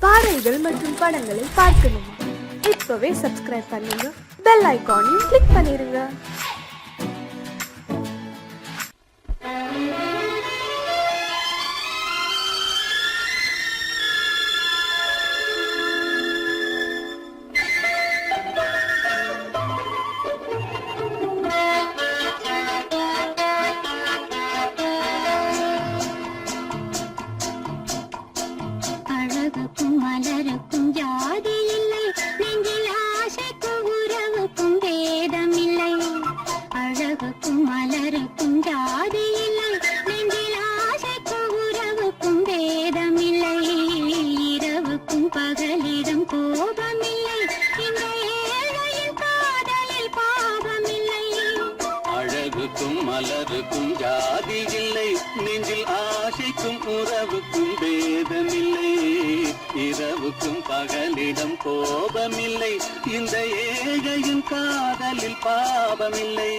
பாடல்கள் மற்றும் படங்களை பார்க்கணுமா? இப்பவே சப்ஸ்கிரைப் பண்ணுங்க, பெல் ஐகானையும் கிளிக் பண்ணிருங்க. மலருக்கும் ஜாதி இல்லை, நெஞ்சில் ஆசைக்கும் உறவுக்கும் பேதமில்லை. இரவுக்கும் பகலிடம் கோபமில்லை, இந்த ஏழையின் காதலில் பாவமில்லை.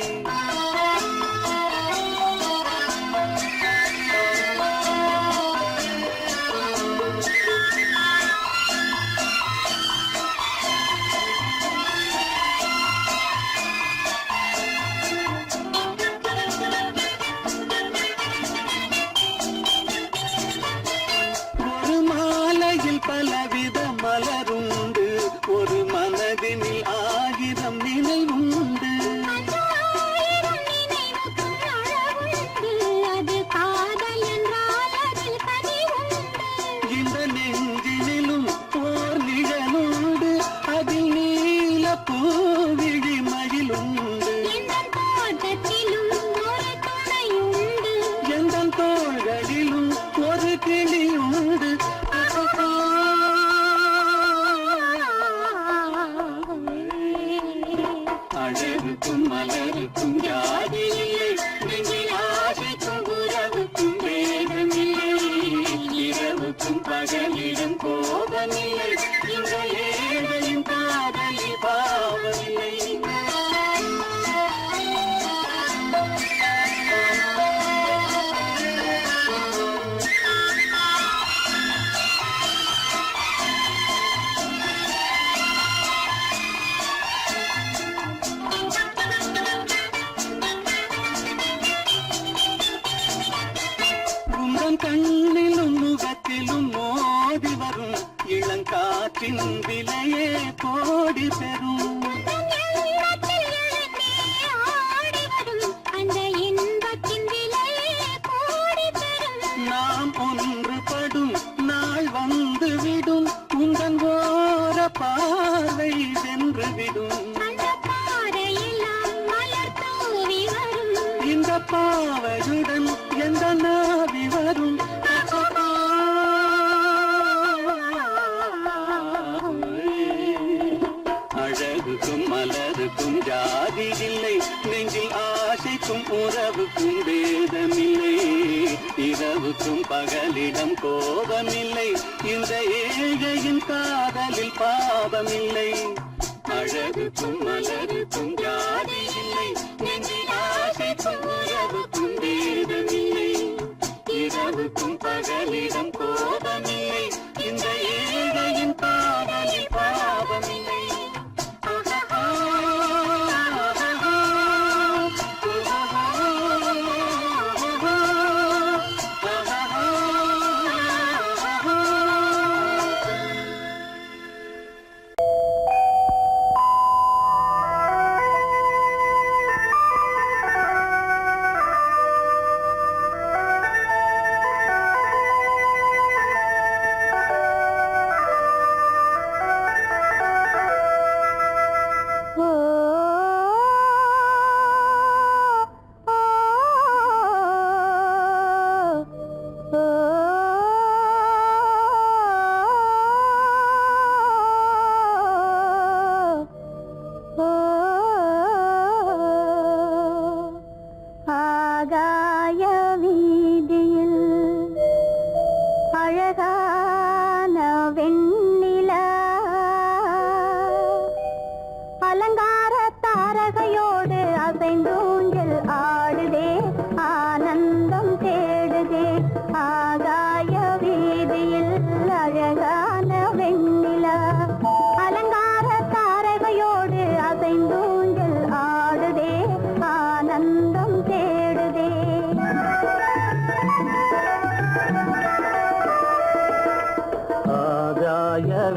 பலவித மலருண்டு, ஒரு மனதினில் ஆயிரம் நினைவுண்டு. இந்த நெஞ்சினிலும் ஓர் நிழலுண்டு, அதில் நீல பூவிழி மகிழுண்டு. எந்த தோள்களிலும் ஒரு கிளியுண்டு. அழகுக்கும் மலருக்கும் ஜாதி இல்லை, நெஞ்சில் ஆசைக்கும் உறவுக்கும் வேதமில்லை. இரவுக்கும் பகலிடம் கோபமில்லை, இந்த ஏழையின் காதலில் பாவமில்லை. கண்ணிலும் முகத்திலும் மோதி வரும் இளங்காற்றின் விலையே கோடி பெறும். நாம் ஒன்றுபடும் நாள் வந்துவிடும், உங்கள் ஓர பார்வை வென்றுவிடும். இந்த பாவையுடன் எந்த நாவி வரும். அழகுக்கும் மலருக்கும் ஜாதி இல்லை, நெஞ்சில் ஆசைக்கும் உறவுக்கும் வேதமில்லை. இரவுக்கும் பகலிடம் கோபமில்லை, இந்த ஏழையின் காதலில் பாவமில்லை. அழகுக்கும் மலருக்கும் ஜாதி இல்லை, நெஞ்சில் ஆசைக்கும் உறவுக்கும் வேதமில்லை. இரவுக்கும் பகலிடம் கோபமில்லை, இந்த ஏழையின் காதலில் பாவமில்லை.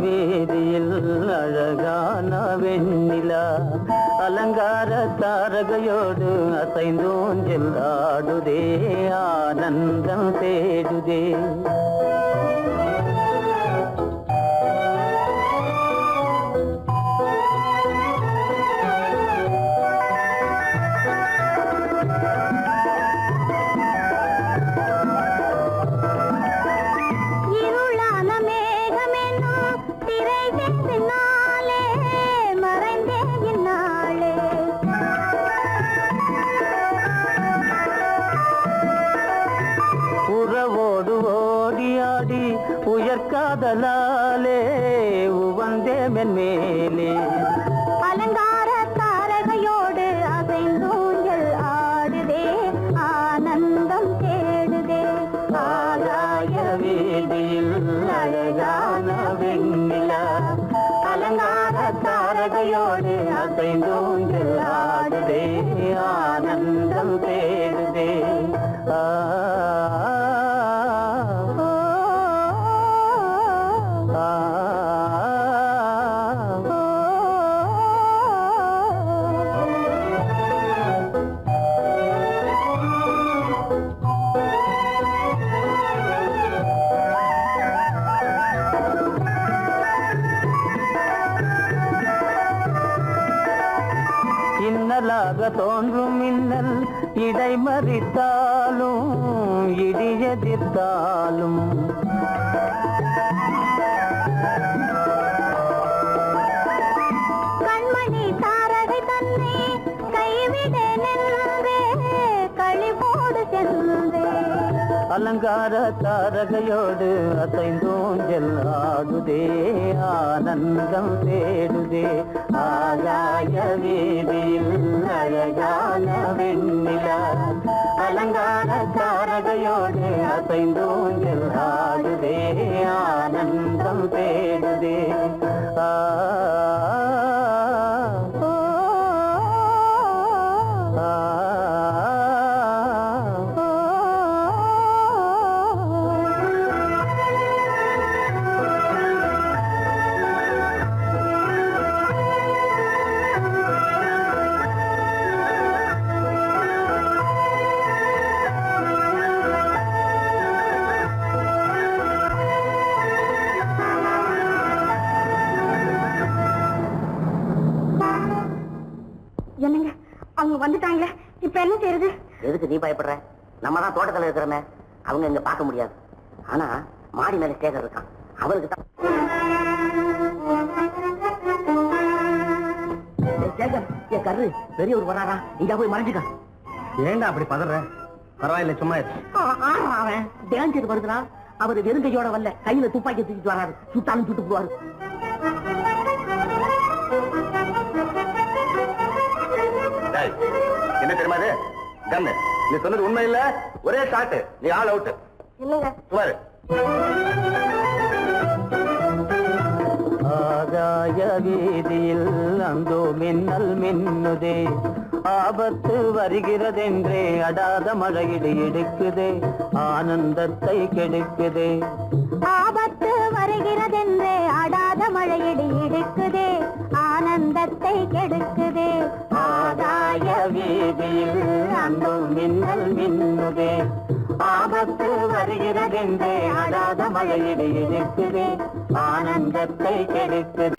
வீதியில் அழகான வெண்ணிலா அலங்கார தாரகையோடு அசைந்தோஞ்சல் ஆடுதே ஆனந்தம் தேடுதே. உறவோடு ஓடியாடி உயர்காதலாலே உவந்தே மென்மேலே அலங்கார தாரகையோடு அசைந்தூஞ்சல் ஆடுதே ஆனந்தம் தேடுதே. ஆகாய வீதியில் அழகான வெண்ணிலா அலங்கார தாரகையோடு அசைந்தூஞ்சல் ஆடுதே ஆனந்தம் தேடுதே. இன்னலாக தோன்றும் மின்னல் இடை மறித்தாலும் இடி எதிர்த்தாலும் கண்மணி தாரகை தன்னை கைவிட நின்றே களிபோடு சென்றே. அலங்கார தாரகையோடு அசைந்தோஞ்சல் ஆடுதே ஆனந்தம் தேடுதே. ஆகாய வீதியில் அழகான வெண்ணிலா அலங்கார தாரகையோடு அசைந்தோஞ்சல் ஆடுதே ஆனந்தம் தேடுதே. என்னங்க அவங்க வந்துட்டாங்களே, இப்ப என்ன செய்யறது? எதுக்கு நீ பயப்படுற? நம்ம தான் தோட்டத்துல இருக்கிறோமே, அவங்க இங்க பார்க்க முடியாது. ஆனா மாடி மேல சேகர் இருக்கான், அவருக்கு தான். சேகர், என் கரு பெரியவர் வராரா, இங்க போய் மறைஞ்சுக்க. ஏண்டா அப்படி பதற? பரவாயில்ல, சும்மா அவன் டேஞ்சர் வருதுனா, அவர் வெறுங்கையோட வரல, கையில துப்பாக்கி தூக்கிட்டு வராரு. சுட்டாலும் சுட்டு போவாரு. என்ன தெரியுமா இது? கண்ணு, நீ சொன்னது உண்மை இல்ல, ஒரே ஷாட், நீ ஆல் அவுட். இல்லைங்க. சுமாரு. ஆகாய வீதியில் அந்தோ மின்னல் மின்னுதே, ஆபத்து வருகிறதென்றே அடாத மழையிடு எடுக்குதே, ஆனந்தத்தை கெடுக்குதே. ஆபத்து வருகிறதென்றே அடாத மழையடி இடுக்குதே, ஆனந்தத்தை கெடுக்குதே. ஆகாய வீதியில் அந்தோ மின்னல் மின்னுதே, ஆபத்து வருகிறதென்றே அடாத மழையிடு எடுக்குதே, ஆனந்தத்தை கெடுக்குதே.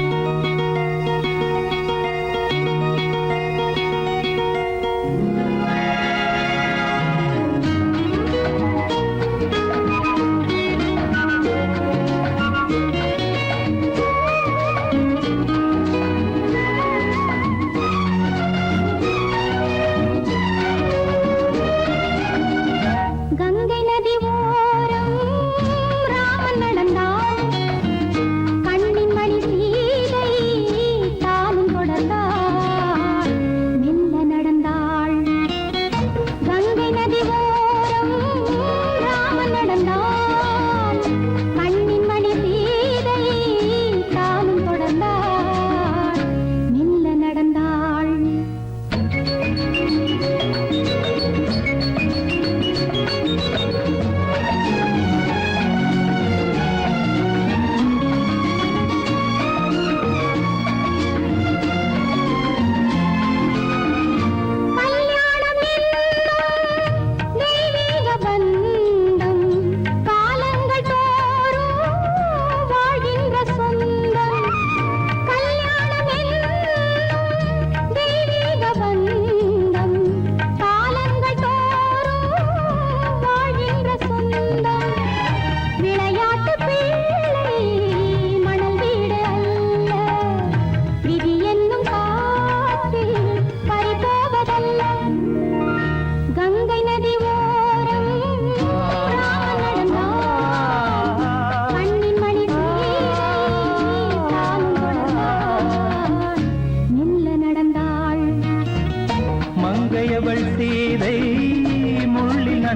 கங்கை நதி ஓரம் ராமன் நடந்தான், கண்ணின் மணி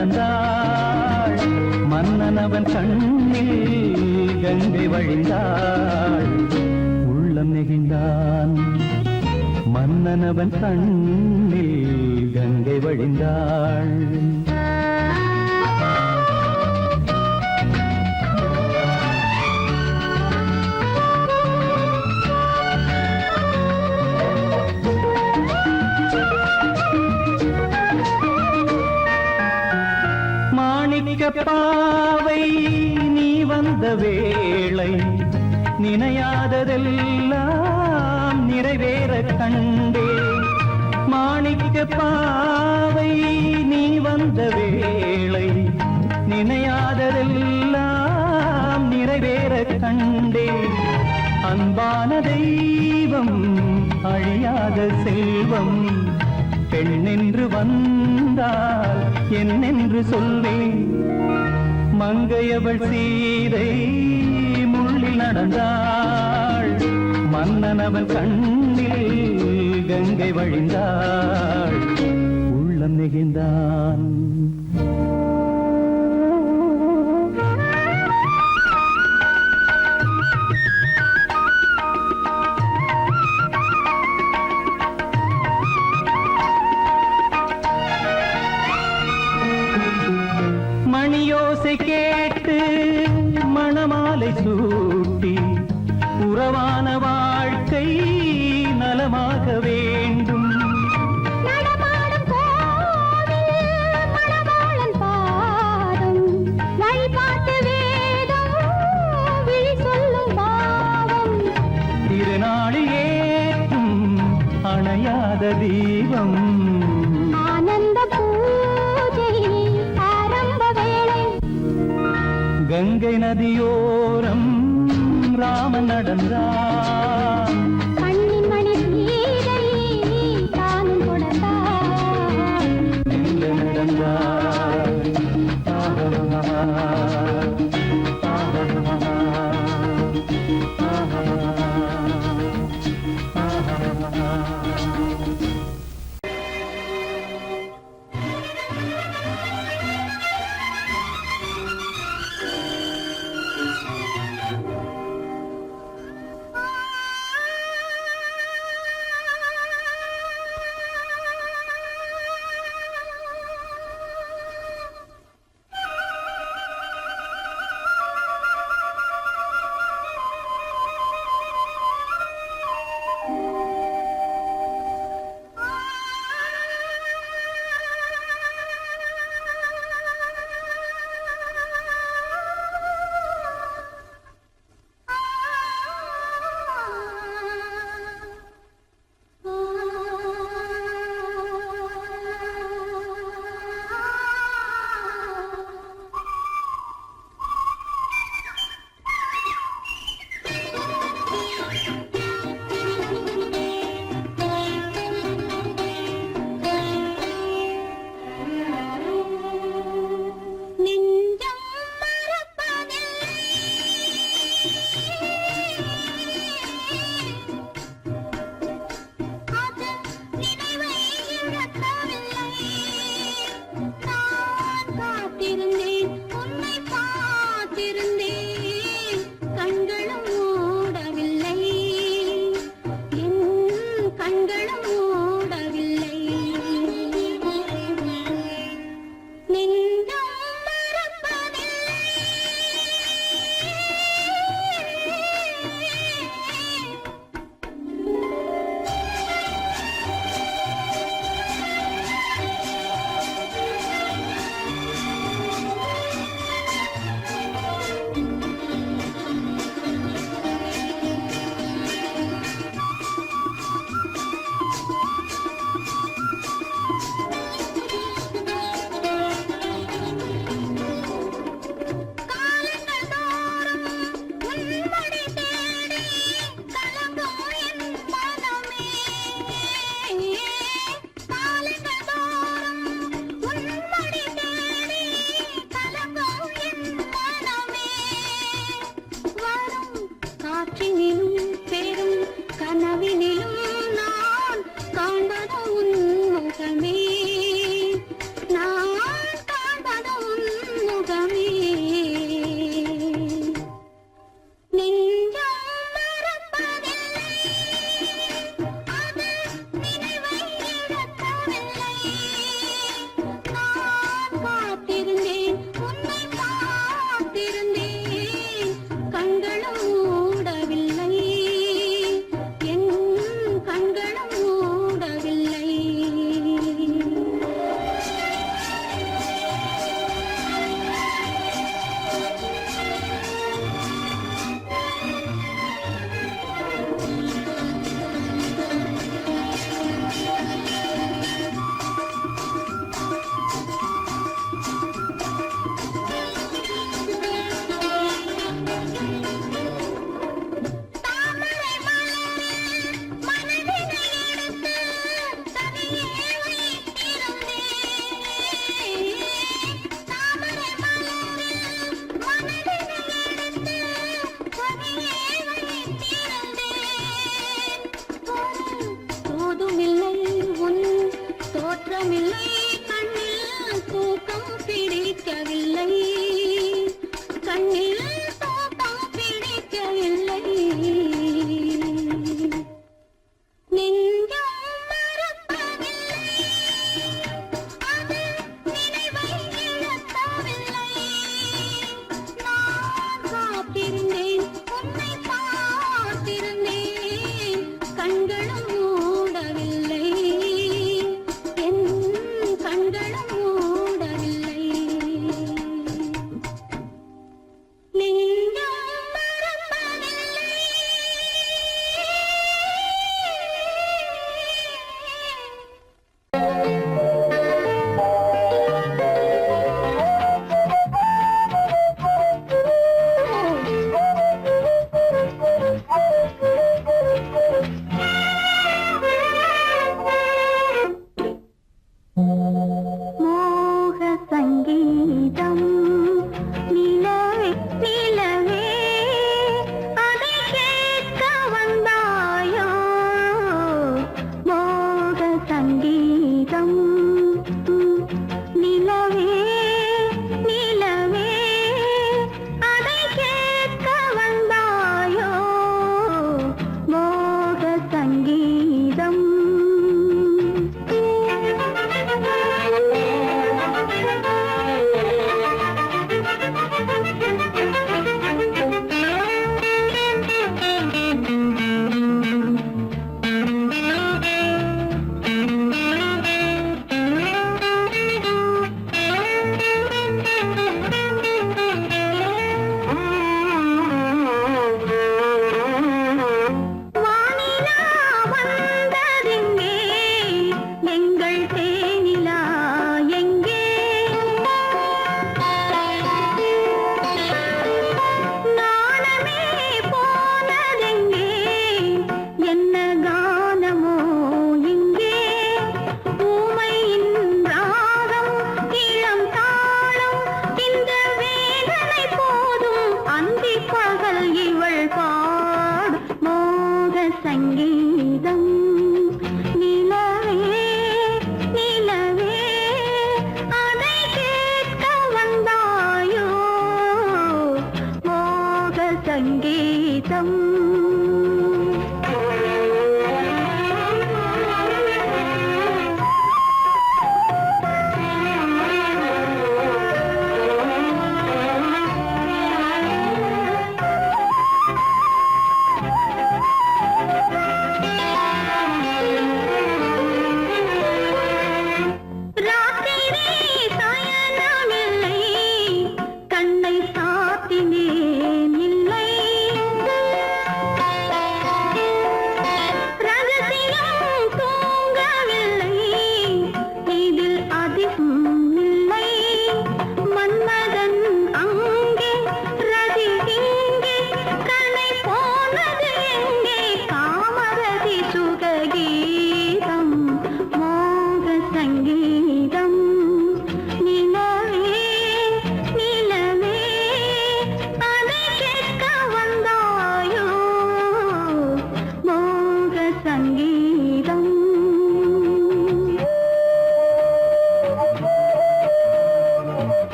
நடந்தாள் மன்னனவன் கண்ணில் கங்கை வழிந்தாள் உள்ளம் நெகிழ்ந்தான் மன்னனவன் கண்ணில் கங்கை வழிந்தாள் பாவை நீ வந்த வேளை நினையாததெல்லாம் நிறைவேற கண்டே மாணிக்க பாவை நீ வந்த வேளை நினையாததெல்லாம் நிறைவேற கண்டே அன்பான தெய்வம் அழியாத செல்வம் பெண்ணென்று வந்தால் என்னென்று சொல்வேன் மங்கையவள் சீதை முள்ளில் நடந்தாள் மன்னனவன் கண்ணில் கங்கை வழிந்தாள் உள்ளம் நெகிழ்ந்தான் மணியோசை கேட்டு மணமாலை சூட்டி உறவான வாழ்க்கை நலமாக வேண்டும் நடமாடும் கோவில் மணவாளன் பாதம் வழிபாட்டு வேதம் விழி சொல்லும் பாவம் திருநாளில் ஏற்றும் அணையாத தீபம் ஆனந்த பூஜை ஆரம்ப வேளை கங்கை நதியோரம் ராமன் நடந்தான் கண்ணின் மணி சீதை தானும் கொடுத்தார் எங்க நடந்தான்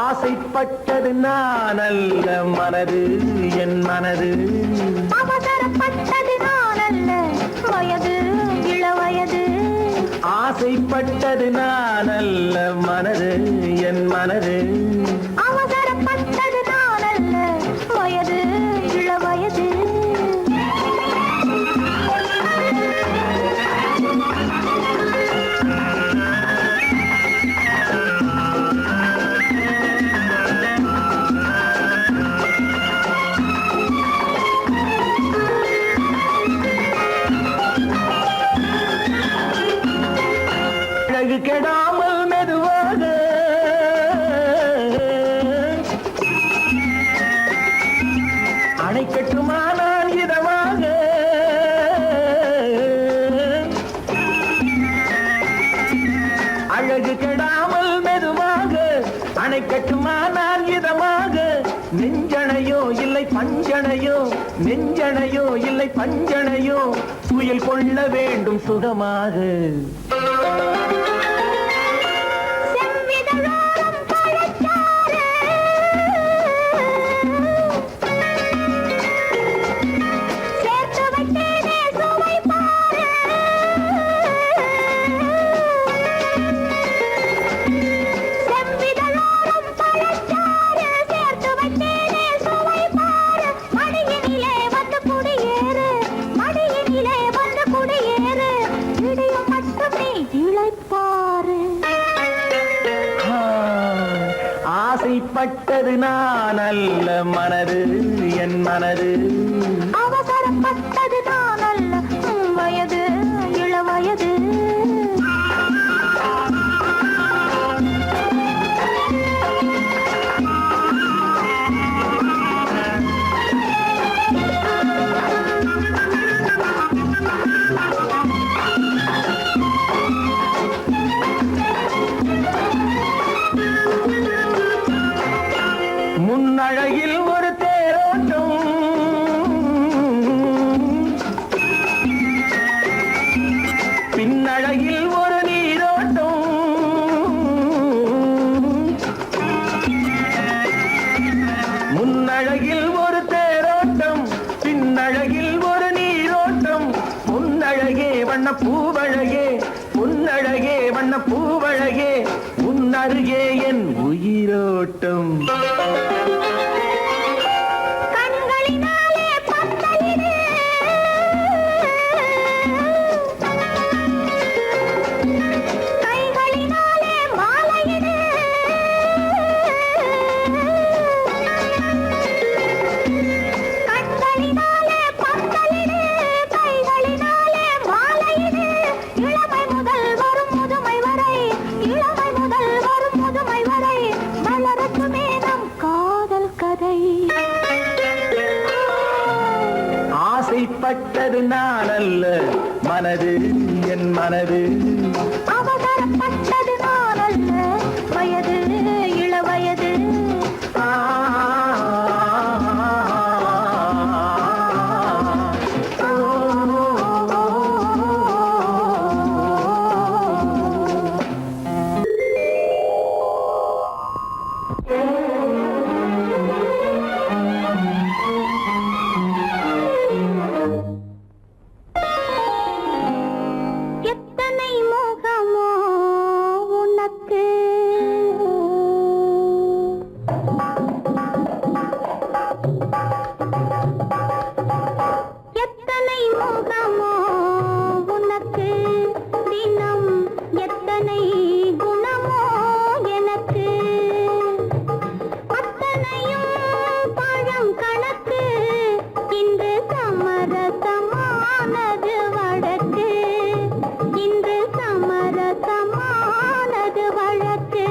ஆசைப்பட்டது நான் அல்ல மனது என் மனது அவசரப்பட்டது நான் அல்ல ஆசைப்பட்டது நான் அல்ல மனது என் மனது அவசரப்பட்டது நான் அல்ல வயது இள வயது அழகு கெடாமல் மெதுவாக அணை கட்டுமானால் இதமாக அழகு கெடாமல் மெதுவாக அணை கட்டுமானால் இதமாக நெஞ்சணையோ இல்லை பஞ்சணையோ நெஞ்சணையோ இல்லை பஞ்சணையோ துயில் கொள்ள வேண்டும் சுகமாக செவ்விதழோரம் பழச்சாறு சேர்த்து வைத்தேனே சுவை பாரு செவ்விதழோரம் பழச்சாறு சேர்த்து வைத்தேனே சுவை பாரு மடியினிலே வந்து குடியேறு மடியினிலே வந்து குடியேறு இடியும் மட்டுமே இளைப்பாறு ஆசைப்பட்டது நான் அல்ல மனது என் மனது அவசரப்பட்டது நான் அல்ல வயது இள வயது முன்னழகில் ஒரு தேரோட்டம் பின்னழகில் ஒரு நீரோட்டம் முன்னழகில் ஒரு தேரோட்டம் பின்னழகில் ஒரு நீரோட்டம் பொன்னழகே வண்ண பூவழகே பொன்னழகே வண்ண பூவழகே உன்னருகே என் உயிரோட்டம் கண்களினாலே பத்தலிடு கைகளினாலே மாலையிடு கண்களினாலே பத்தலிடு கைகளினாலே மாலையிடு இளமை முதல் வரும் முதுமை வரை இளமை முதல் வரும் முதுமை வரை வளரட்டுமே நம் காதல் கதை ஆசைப்பட்டது நான் அல்ல மனது என் மனது அவசரப்பட்டது நான் அல்ல வயது இள வயது எத்தனை முகமோ உனக்கு எத்தனை முகமோ உனக்கு தினம் எத்தனை குணமோ எனக்கு அத்தனையும் பழம் கணக்கு இன்று சமரசமானது வழக்கு இன்று சமரசமானது வழக்கு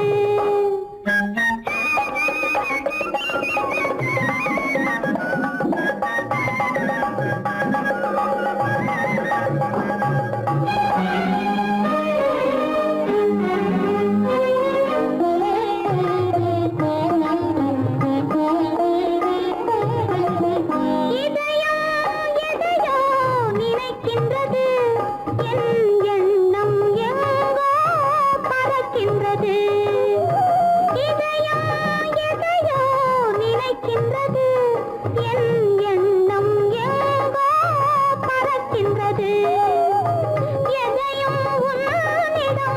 இதயம் எதையோ நினைக்கின்றது என் எண்ணம் எங்கோ பறக்கின்றது இதயம் எதையோ நினைக்கின்றது என் எண்ணம் எங்கோ பறக்கின்றது எதையும் உன்னிடம்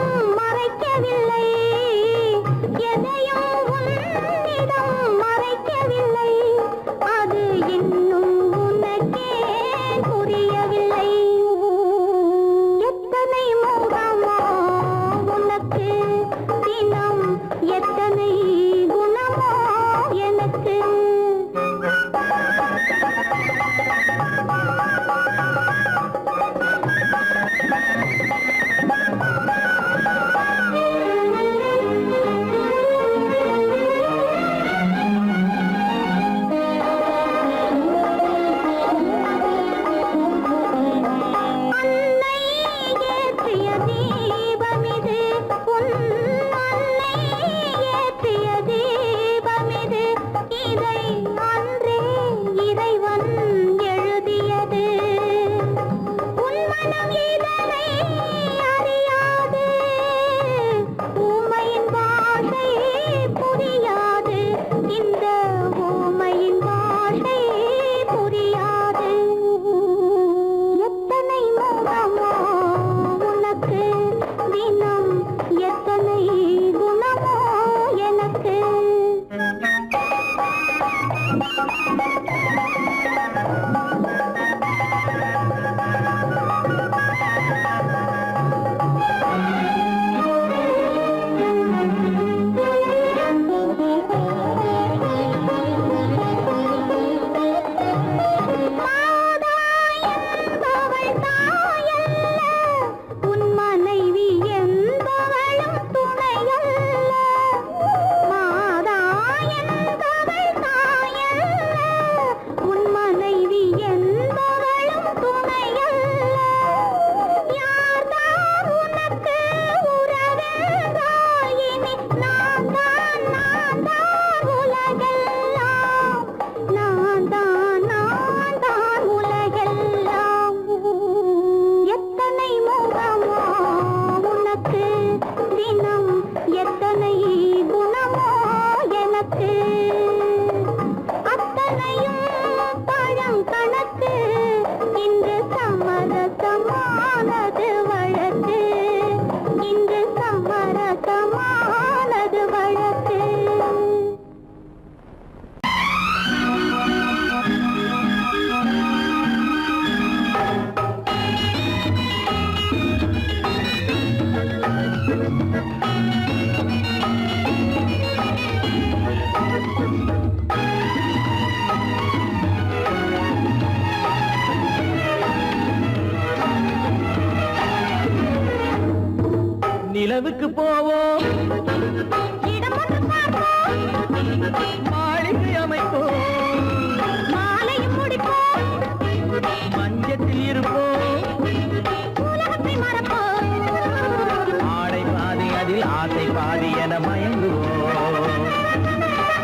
நிலவுக்கு போவோம் இடம் ஒன்று பார்ப்போம் மாளிகை அமைப்போம் மாலையும் முடிப்போம் மஞ்சத்தில் இருப்போம் உலகத்தை மறப்போம் ஆடை பாதி அதில் ஆசை பாதி என மயங்குவோம்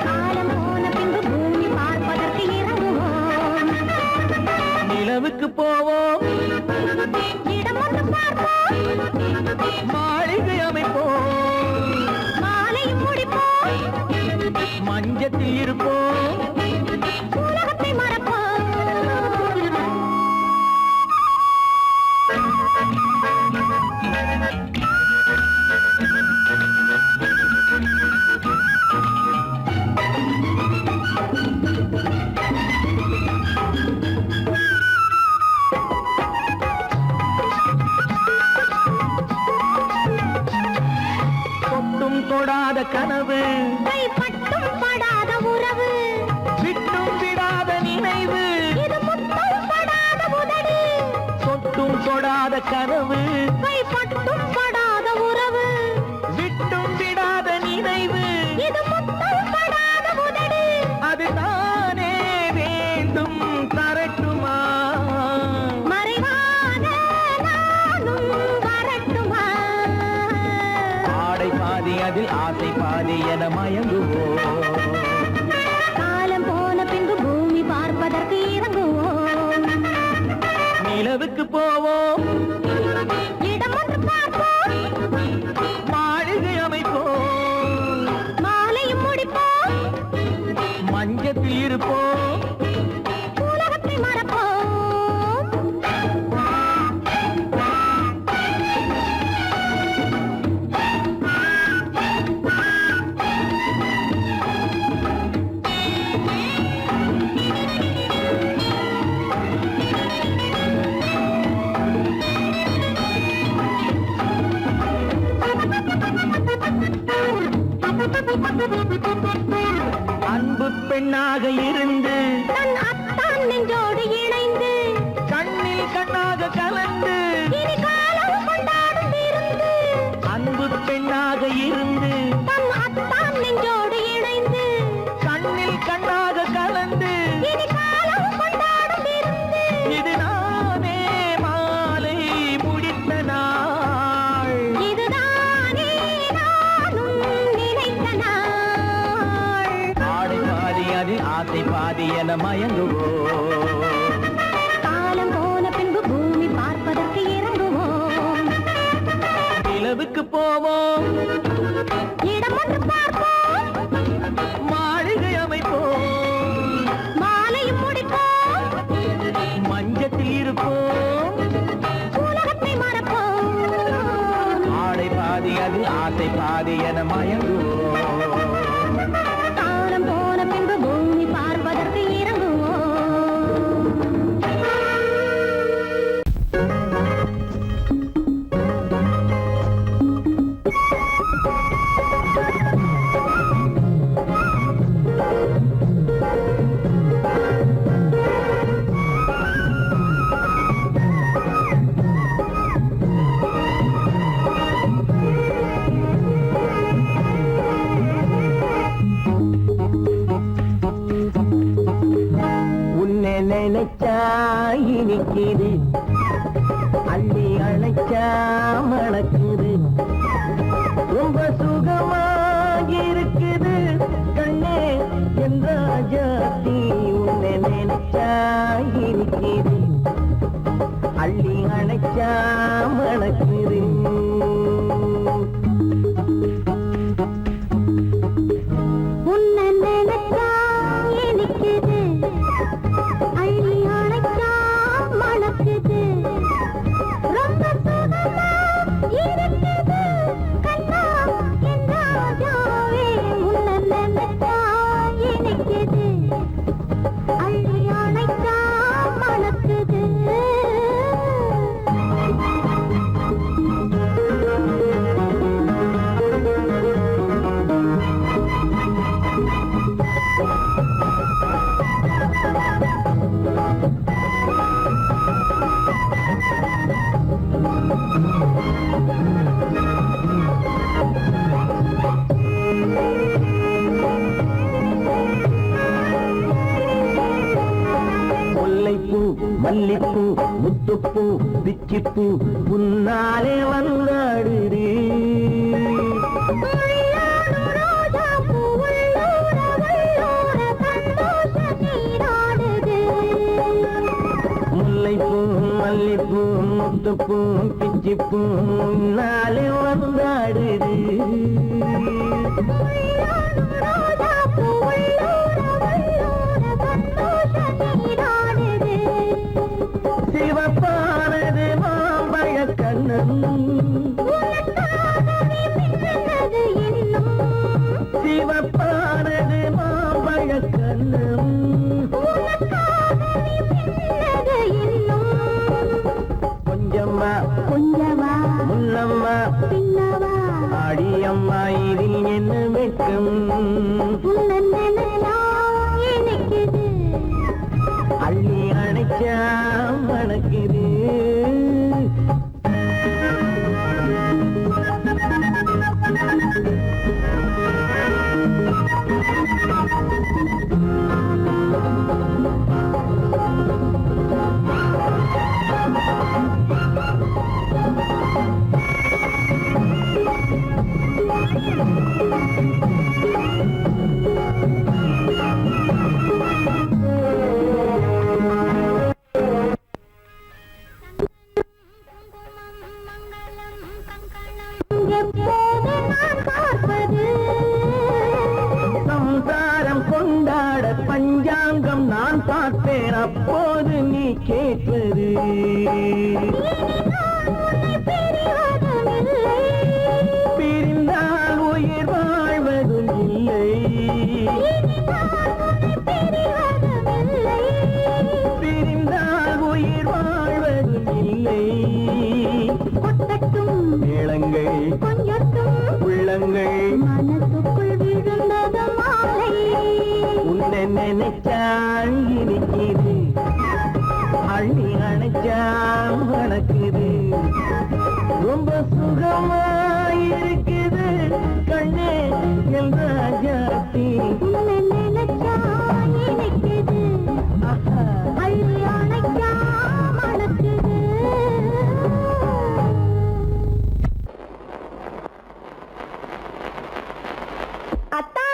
காலம் போன பின்பு பூமி பார்ப்பதற்கு இறங்குவோம் நிலவுக்கு போவோம் இடம் ஒன்று பார்ப்போம் மாளிகை அமைப்போம் மாலையும் முடிப்போம் மஞ்சத்தில் இருப்போம் உலகத்தை மறப்போம் தொட்டும் தொடாத கனவு கைப்பட்டும் படாத உறவு விட்டும் விடாத நினைவு இது முத்தம் படாத உதடு தொட்டும் தொடாத கனவு கைப்பட்டும் படாத உறவு விட்டும் விடாத நினைவு இது முத்தம் படாத உதடு அது தானே வேண்டும் தரட்டுமா மறைவான நானும் வரட்டுமா ஆடை பாதி அதில் ஆசை பாதி என மயங்குவோம் காலம் போன பின்பு பூமி பார்ப்பதற்கு இறங்குவோம் நிலவுக்கு போவோம் இடம் ஒன்று பார்ப்போம் மாளிகை அமைப்போம் மாலையும் முடிப்போம் மஞ்சத்தில் இருப்போம் உலகத்தை மறப்போம் அன்பு பெண்ணாக இருந்து தன் அத்தான் நெஞ்சோடு இணைந்து கண்ணில் கண்ணாக கலந்து இனி காலம் கொண்டாடும் விருந்து அன்பு பெண்ணாக இருந்து தன் அத்தான் நெஞ்சோடு இணைந்து கண்ணில் கண்ணாக கலந்து இனி காலம் கொண்டாடும் விருந்து இது நானே மாலை முடித்த நாள் இதுதானே நானும் நினைத்த நாள் ஆடை பாதி அதில் ஆசை பாதி என மயங்குவோம் காலம் போன பின்பு பூமி பார்ப்பதற்கு இறங்குவோம் நிலவுக்கு போவோம் இடம் ஒன்று பார்ப்போம் மாளிகை அமைப்போம் மாலையும் முடிப்போம் மஞ்சத்தில் இருப்போம் உலகத்தை மறப்போம் ஆடை பாதி அதில் ஆசை பாதி என மயங்குவோம் காலம் போன பின்பு பூமி பார்ப்பதற்கு இறங்குவோம் உன்னை நினைச்சா இனிக்குது அள்ளி அணைச்சா மணக்குது ரொம்ப சுகமா இருக்குது கண்ணே என் ராஜாத்தி உன்னை நினைச்சா இனிக்குது அள்ளி அணைச்சா மணக்குது உன்னை நினைச்சா இனிக்குது அள்ளி அணைச்சா மணக்குது ரொம்ப சுகமா இருக்குது கண்ணா என் ராஜாவே உன்னை நினைச்சா இனிக்குது அள்ளி அணைச்சா மணக்குது முத்துப்பூ பிச்சிப்பூ உன்னாலே வந்தாடுது முல்லைப்பூ மல்லிப்பூ முத்துப்பூ பிச்சிப்பூ உன்னாலே வந்தாடுது சிவப்பானது மாம்பழ கண்ணம் சிவப்பானது மாம்பழ கண்ணம் கொஞ்சம்மா கொஞ்சமா முன்னம்மா பின்னவா அடியம்மா இதில் என்ன வெட்கம் எனக்குது அள்ளி அணைச்சா மணக்குது எப்போது நான் பார்ப்பது சம்சாரம் கொண்டாட பஞ்சாங்கம் நான் பார்த்தேன் அப்போது நீ கேட்பது பிரிந்தால் உயிர் வாழ்வதும் இல்லை பிரிந்தால் உயிர் வாழ்வதும் இல்லை கொட்டட்டும் மேளங்கள் கொஞ்சட்டும் உள்ளங்கள் மனசுக்குள் விழுந்தது மாலை உன்னை நினைச்சால் இனிக்குது அள்ளி அணைச்சா மணக்குது ரொம்ப சுகமாயிருக்குது கண்ணே என் ராஜாத்தி உன்னை நினைச்சா இனிக்குது ஆஹா. அள்ளி அணைச்சா மணக்குது அத்தா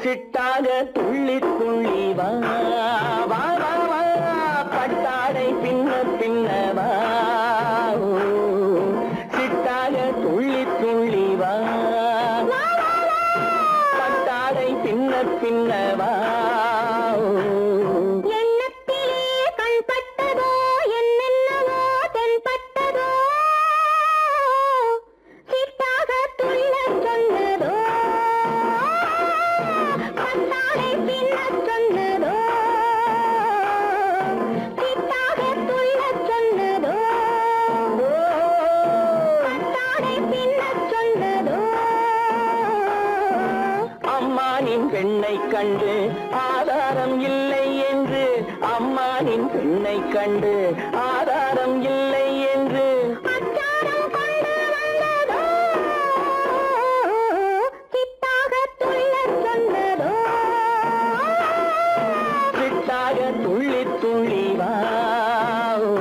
சிட்டாக துள்ளி துள்ளி வா வா வா வா பட்டாடை பின்ன பின்ன வா ஓ, சிட்டாக துள்ளி துள்ளி வா பட்டாடை பின்ன பின்ன வா ஓ. எண்ணத்திலே கண்பட்டதோ என்னென்னவோ தென்பட்டதோ சிட்டாக துள்ளச் சொன்னதோ பட்டாடை பின்னச் சொன்னதோ சிட்டாக துள்ளச் சொன்னதோ பட்டாடை பின்னச் சொன்னதோ அம்மானின் பெண்ணை கண்டு ஆதாரம் இல்லை என்று அம்மானின் பெண்ணை கண்டு ஆதாரம் இல்லை என்று அச்சாரம் கொண்டு வந்ததோ சிட்டாக துள்ளச் சொன்னதோ சிட்டாக துள்ளி துள்ளி வா ஓ.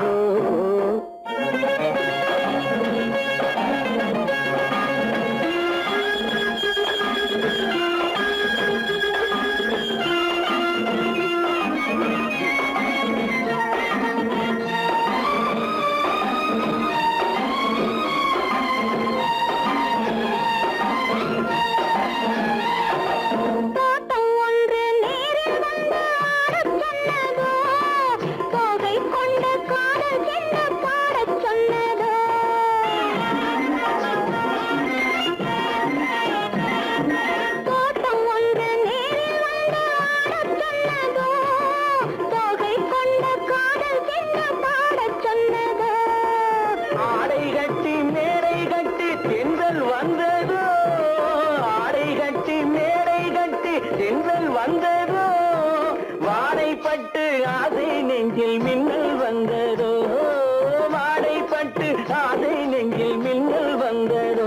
கண்டு ஆசை நெஞ்சில் மின்னல் வந்ததோ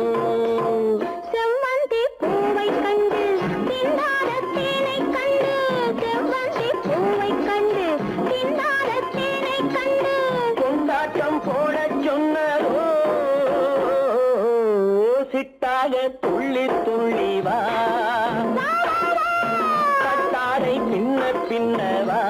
செவ்வந்தி பூவை கண்டு திண்டாட தேனை கண்டு செவ்வந்தி பூவை கண்டு திண்டாட தேனை கண்டு கொண்டாட்டம் போட சொன்னதோ சிட்டாக துள்ளி துள்ளி வா கட்டாரை பின்ன பின்னவா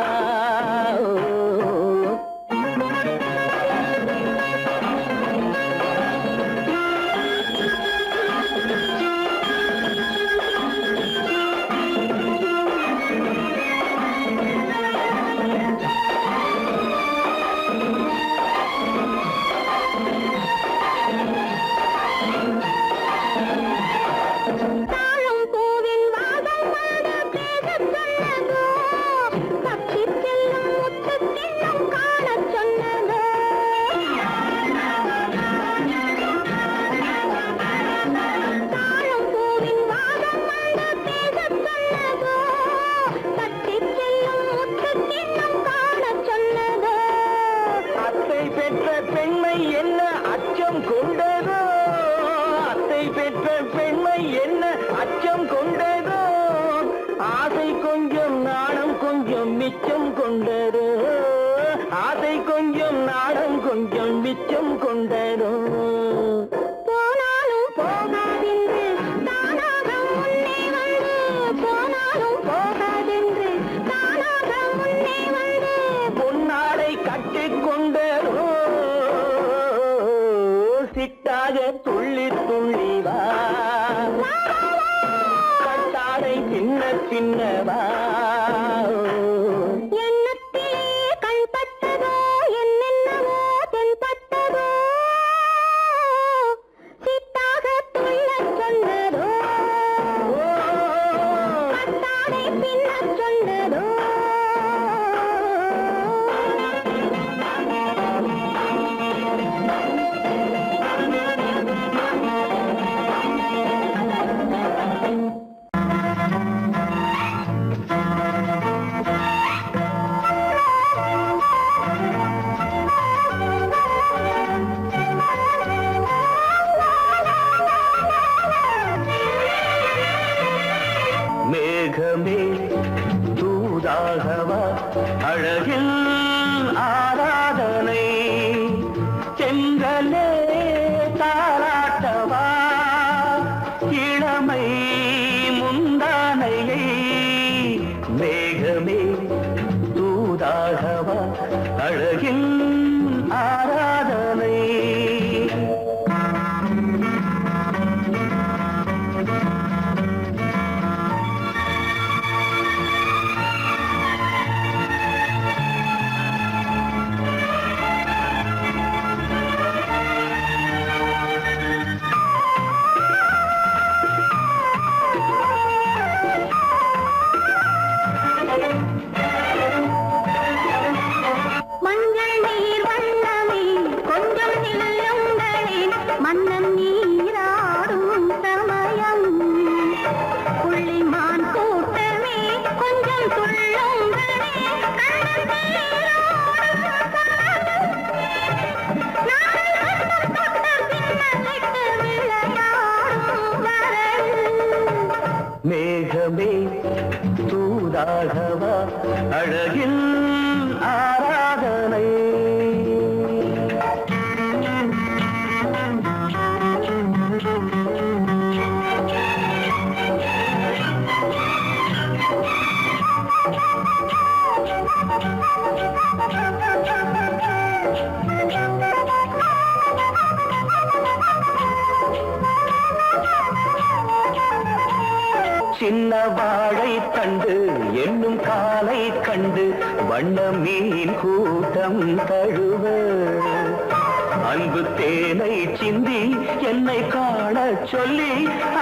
தாழம் பூவின் வாதம் வந்து பேசச் சொன்னதோ தப்பிச் செல்லும் முத்துக் கிண்ணம் காணச் சொன்னதோ தாழம் பூவின் வாதம் வந்து பேசச் சொன்னதோ தப்பிச் செல்லும் முத்துக் கிண்ணம் காணச் சொன்னதோ அத்தை பெற்ற பெண்மை என்ன அச்சம் கொண்டதோ அத்தை பெற்ற பெண்மை என்ன அச்சம் கொண்டதோ ஆசை கொஞ்சம் நாணம் கொஞ்சம் மிச்சம் கொண்டதோ ஆசை கொஞ்சம் நாணம் கொஞ்சம் மிச்சம் கொண்டதோ போனாலும் போகாதென்று தானாக முன்னே வந்து போனாலும் போகாதென்று தானாக முன்னே வந்து பொன்னாடை கட்டிக் கொண்டதோ சிட்டாக துள்ளி துள்ளி வா கட்டாடை பின்ன பின்னவா எண்ணத்திலே கண்பட்டதோ என்னென்னவோ தென்பட்டதோ சித்தாக துள்ளச் சொன்னதோ கட்டாடை பின்னச் சொன்னதோ மேகமே தூதாகவா அழகில் ஆராதனை செங்கலே தாராட்டவா இளமை முந்தானையை மேகமே தூதாகவா அழகில் ஆராதனை மஞ்சள் நீர் வண்ணமே கொஞ்சம் நில்லுங்களே மன்னன் நீராடும் சமயம் புள்ளிமான் கூட்டமே கொஞ்சம் துள்ளுங்களே கண்ணன் நீராடும் நாளை தொட்ட பின்னலிட்டு விளையாடும் வரல் மேகமே தூதாகவா அழகில் ஆராதனை சின்ன வாழை தண்டு என்னும் காலை கண்டு வண்ண மீன் கூட்டம் தழுவ அன்பு தேனை சிந்தி என்னை காண சொல்லி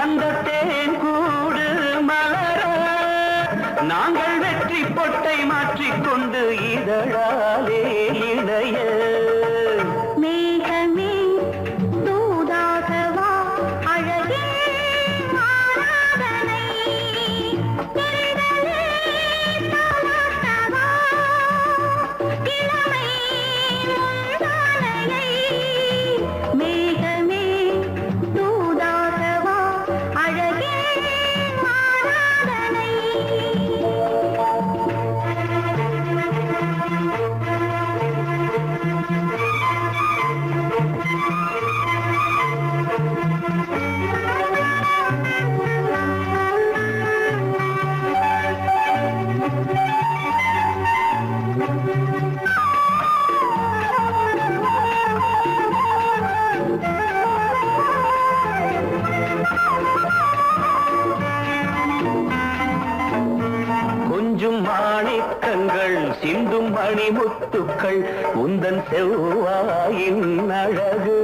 அந்த தேன் கூடு மலர நாங்கள் வெற்றி பொட்டை மாற்றிக்கொண்டு இதழாலே இணைய மேகமே தூதாகவா அழகே ஆராதனை தென்றலே தாலாட்டவா இளமை முந்தானையை மணிமுத்துக்கள் உந்தன் செவ்வாயின் அழகு.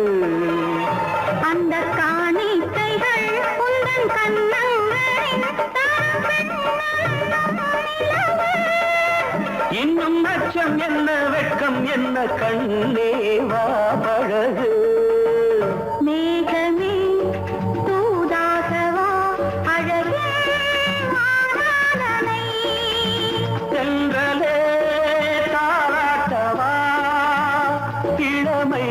அந்த காணிக்கைகள் உந்தன் இன்னும் அச்சம் என்ன வெட்கம் என்ன கண்ணே வா பழகு. மேகமே தூதாகவா அழகே ஆராதனை. சென்றலே தாராட்டவா இளமை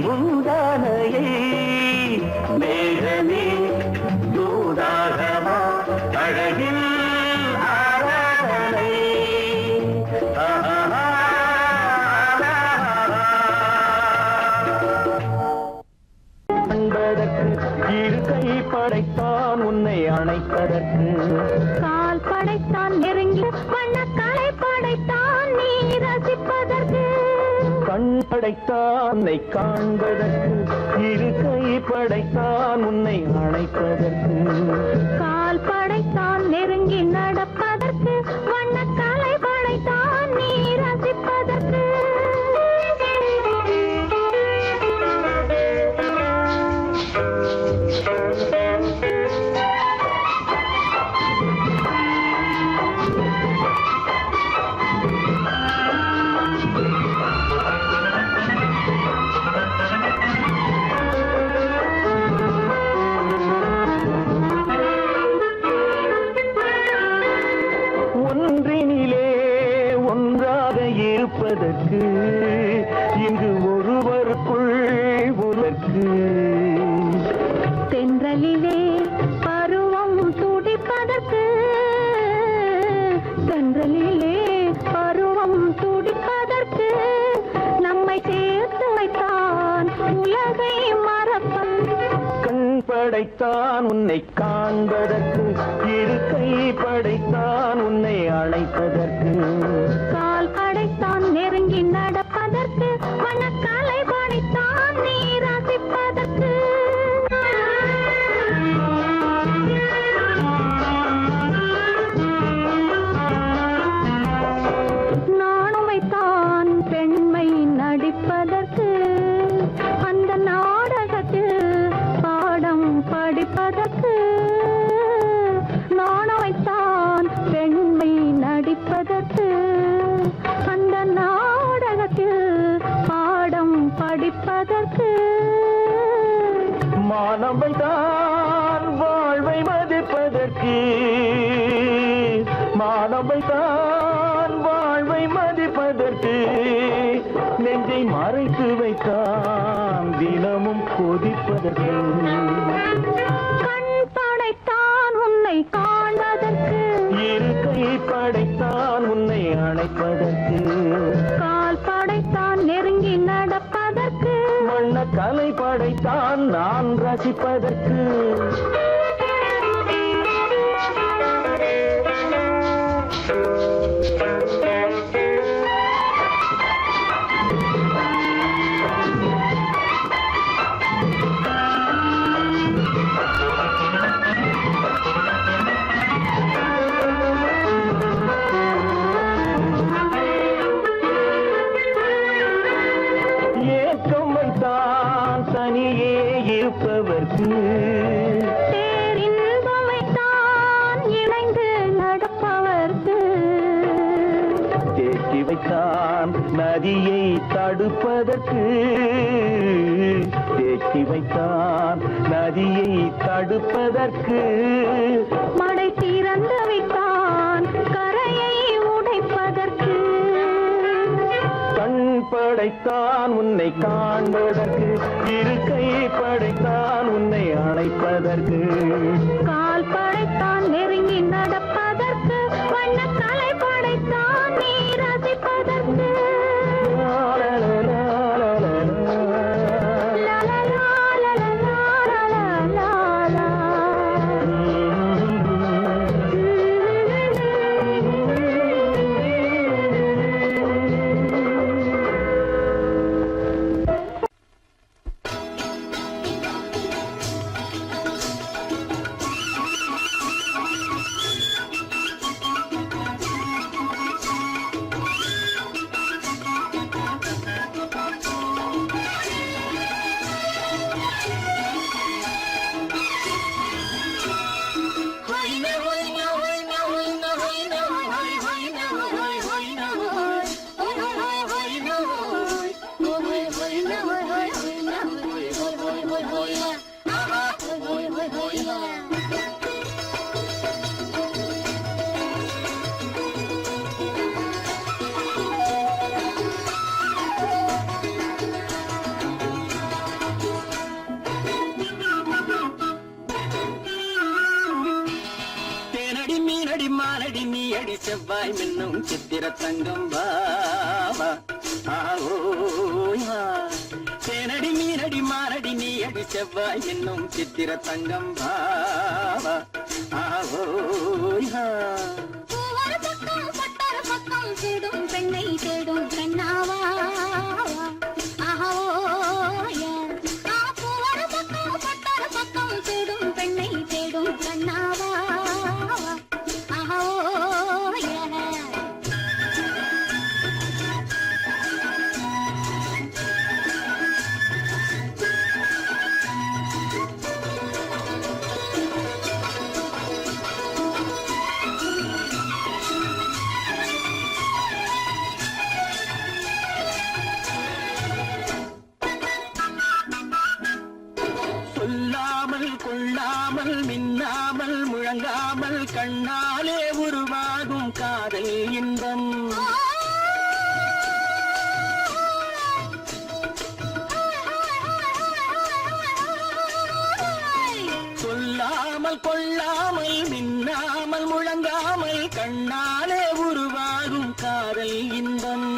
முந்தானையை. மேகமே தூதாகவா அழகில் ஆராதனை. அன்பதற்கு இரு கை படைத்தான் உன்னை அணைப்பதற்கு. கால் படைத்தான் நெருங்கி வண்ணக்காலை படைத்தான் நீ ரசிப்பதற்கு. கண் படைத்தான் உன்னை காண்பதற்கு. இரு கை படைத்தான் உன்னை அணைப்பதற்கு. கால் படைத்தான் நெருங்கி நடப்பதற்கு. வண்ணக்காலை படைத்தான் நீ ரசிப்பதற்கு. ஒன்றினிலே ஒன்றாக இருப்பதற்கு இங்கு ஒருவருக்குள் உலக்கு. தென்றலிலே பருவம் துடிப்பதற்கு. தென்றலிலே பருவம் துடிப்பதற்கு. நம்மை சேர்த்து வைத்தான் உலகை மறப்பன். கண் படைத்தான் உன்னை காண்பதற்கு. இரு கை படைத்தான் உன்னை அழைப்பதற்கு. கால் படைத்தான் நெருங்கி நடப்பதற்கு. வண்ணக்காலை படைத்தான் நீ ரசிப்பதற்கு. நானும் வைத்தான் பெண்மை நடிப்பதற்கு. அந்த நாடகத்தில் பாடம் படிப்பதற்கு. நானும் வைத்தான் பெண்மை நடிப்பதற்கு. அந்த நாடகத்தில் பாடம் படிப்பதற்கு. மானவை தான் வாழ்வை மதிப்பதற்கு. மானவை தான் வாழ்வை மதிப்பதற்கு. நெஞ்சை மறைத்து வைத்தான் தினமும் கொதிப்பதற்கு. கண் படைத்தான் உன்னை காண்பதற்கு. இரு கை படைத்தான் உன்னை அணைப்பதற்கு. கால் படைத்தான் நெருங்கி நடப்பதற்கு. வண்ண கலை படைத்தான் நான் ரசிப்பதற்கு. ஏக்கம் வைத்தான் தனியே இருப்பவர்க்கு. பேரின்பம் வைத்தான் இணைந்து நடப்பவர்க்கு. தேக்கி வைத்தான் நதியை தடுப்பதற்கு. தேக்கி வைத்தான் நதியை தடுப்பதற்கு. மடை திறந்து வைத்தான் கரையை உடைப்பதற்கு. கண் படைத்தான் உன்னை காண்பதற்கு. இரு கை படைத்தான் உன்னை அணைப்பதற்கு. கால் படைத்தான் நெருங்கி நடப்பதற்கு. வண்ணக்கலை படைத்தான் நீ ரசிப்பதற்கு. அடி செவ்வாய் மின்னும் சித்திர தங்கம் பாவா ஆவோயா தேனடி மீனடி மாரடி நீ அடி செவ்வாய் மின்னும் சித்திர தங்கம் பாவா ஆவோயா ஒரு பக்கம் பட்டர பக்கம் தேடும் பெண்ணை தேடும் கண்ணாவா ஒரு பக்கம் பட்டர பக்கம் தேடும் பெண்ணை தேடும் கண்ணாவா சொல்லாமல் கொள்ளாமல் மின்னாமல் முழங்காமல் கண்ணாலே உருவாகும் காதல் இன்பம் சொல்லாமல் கொள்ளாமல் மின்னாமல் முழங்காமல் கண்ணாலே உருவாகும் காதல் இன்பம்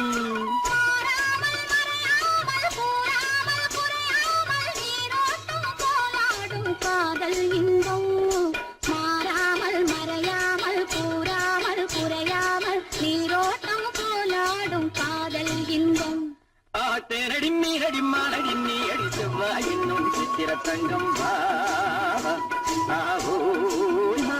காதல் இன்பம் மாறாமல் மறையாமல் கூறாமல் குறையாமல் நீரோட்டம் போலாடும் காதல் இன்பம் தேனடி மீனடி மானடி நீ அடி செவ்வாய் என்னும் சித்திர தங்கம் பாவா ஆவோயா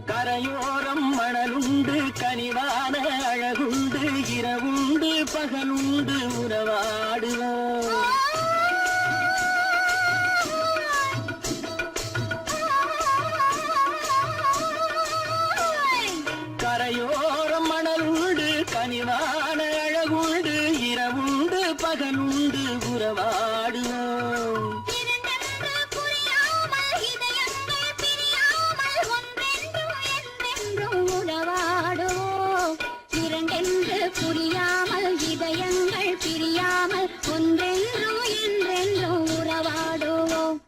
கரையோரம் மணலுண்டு கனிவான அழகுண்டு இரவுண்டு பகலுண்டு உறவாடுவோம் கரையோரம் மணலுண்டு கனிவான அழகுண்டு இரவுண்டு பகலுண்டு உறவாடுவோம் புரியாமல் இதயங்கள் பிரியாமல் ஒன்றென்றும் என்றென்றும் உறவாடுவோம்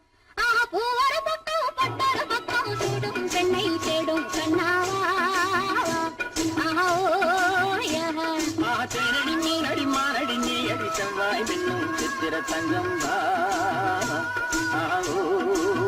ஒரு பக்கம் பட்டர பக்கம் தேடும் பெண்ணை தேடும் கண்ணாவா தேனடி மீனடி மானடி நீ அடி செவ்வாய் மின்னும் சித்திர தங்கம் பாவா ஆவோயா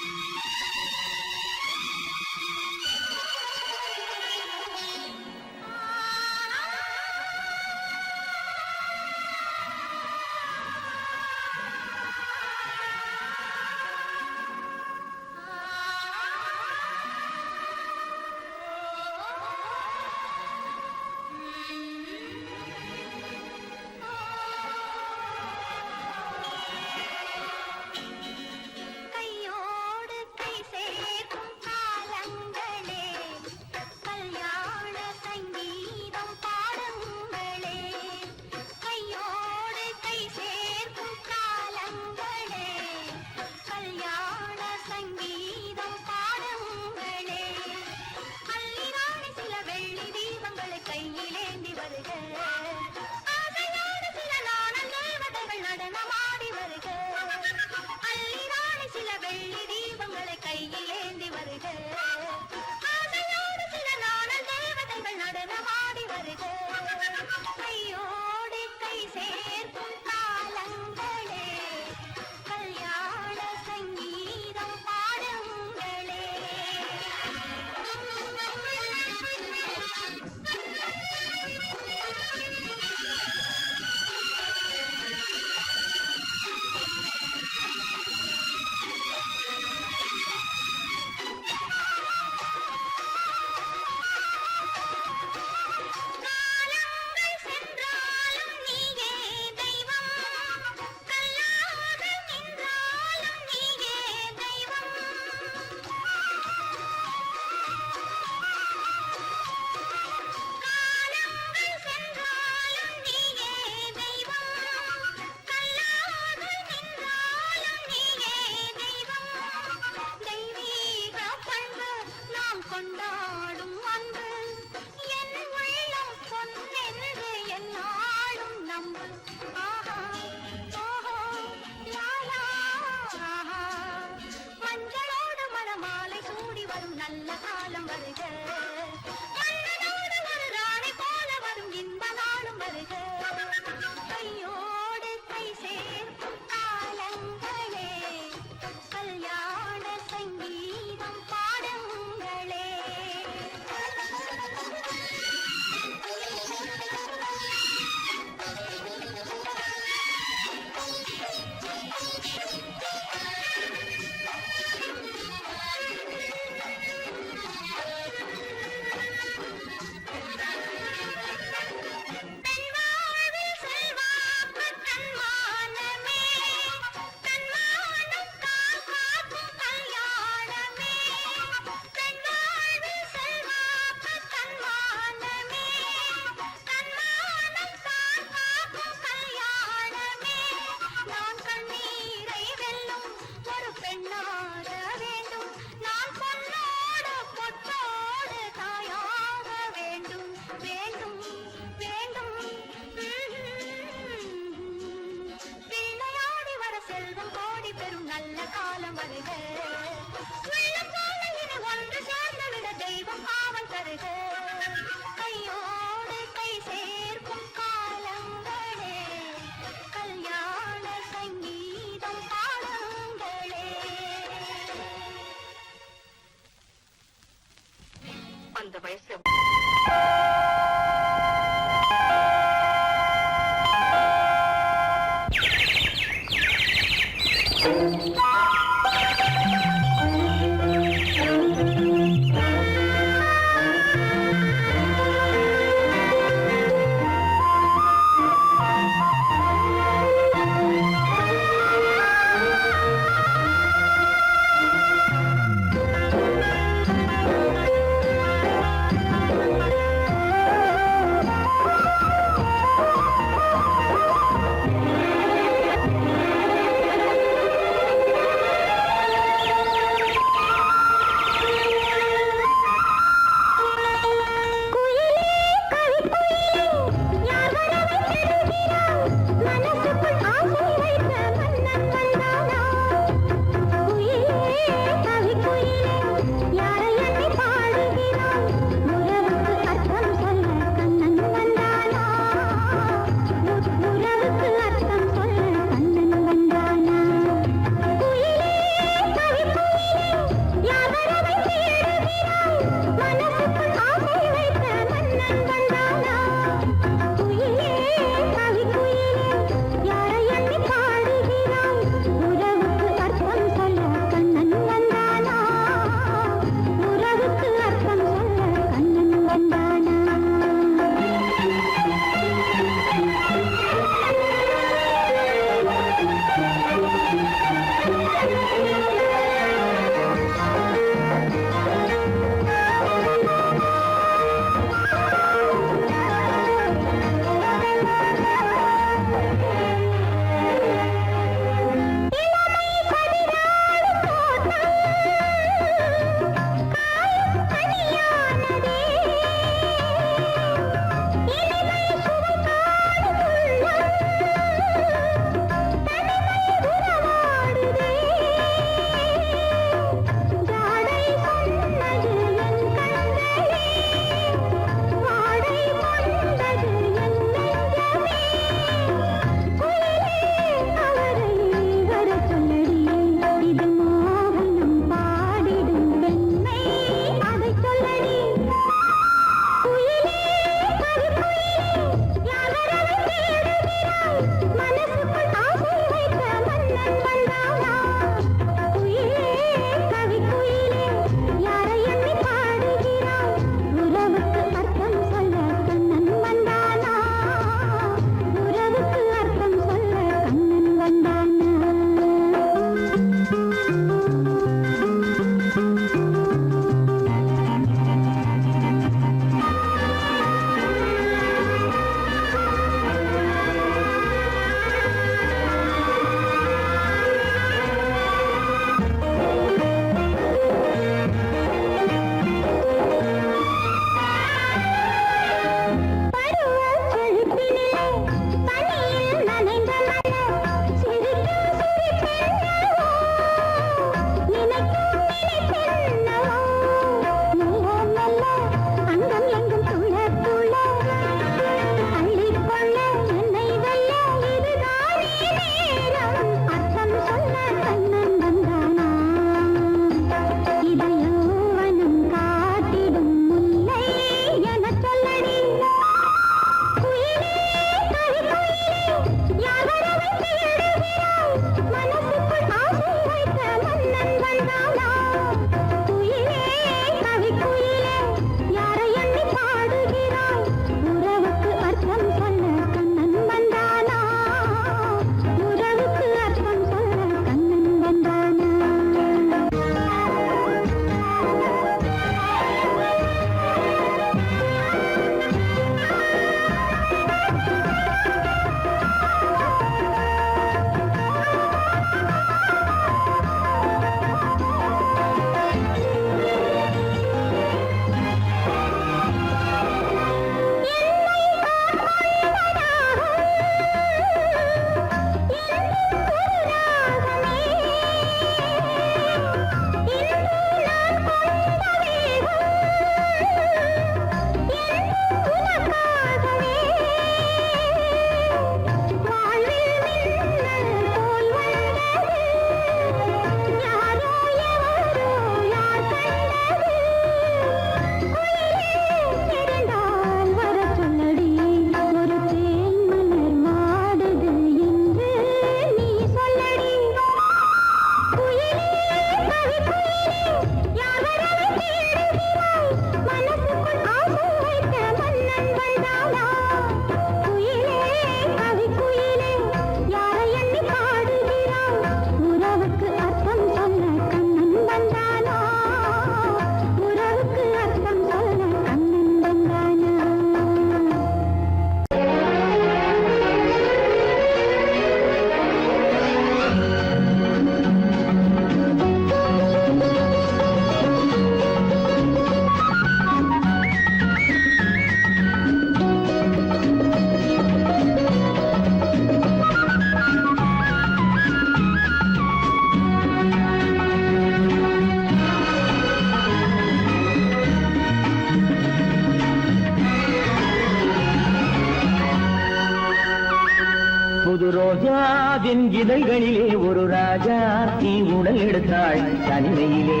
ரோஜாவின் இதழ்களிலே ஒரு ராஜா நீ உடல் எடுத்தாள் தனிமையிலே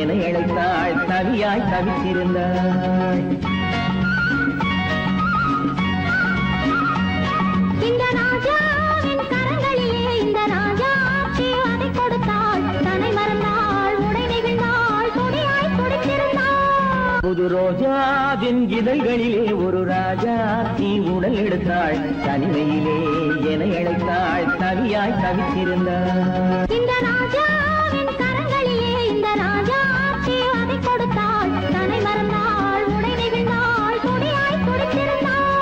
என அழைத்தாள் தவியாய் தவித்திருந்தாள் இந்த ராஜாவின் கரங்களிலே இந்த ராஜா அதை கொடுத்தாள் தன்னை மறந்தாள் உடை நெகிழ்ந்தாள் துடியாய் துடித்திருந்தாள் புது ரோஜாவின் இதழ்களிலே ஒரு ராஜா நீ உடல் எடுத்தாள் தனிமையிலே என அழைத்தாள் தவியாய் தவித்திருந்தாள் இந்த ராஜாவின் கரங்களிலே இந்த ராஜா அதை கொடுத்தாள் தன்னை மறந்தாள் உடை நெகிழ்ந்தாள் துடியாய் துடித்திருந்தாள்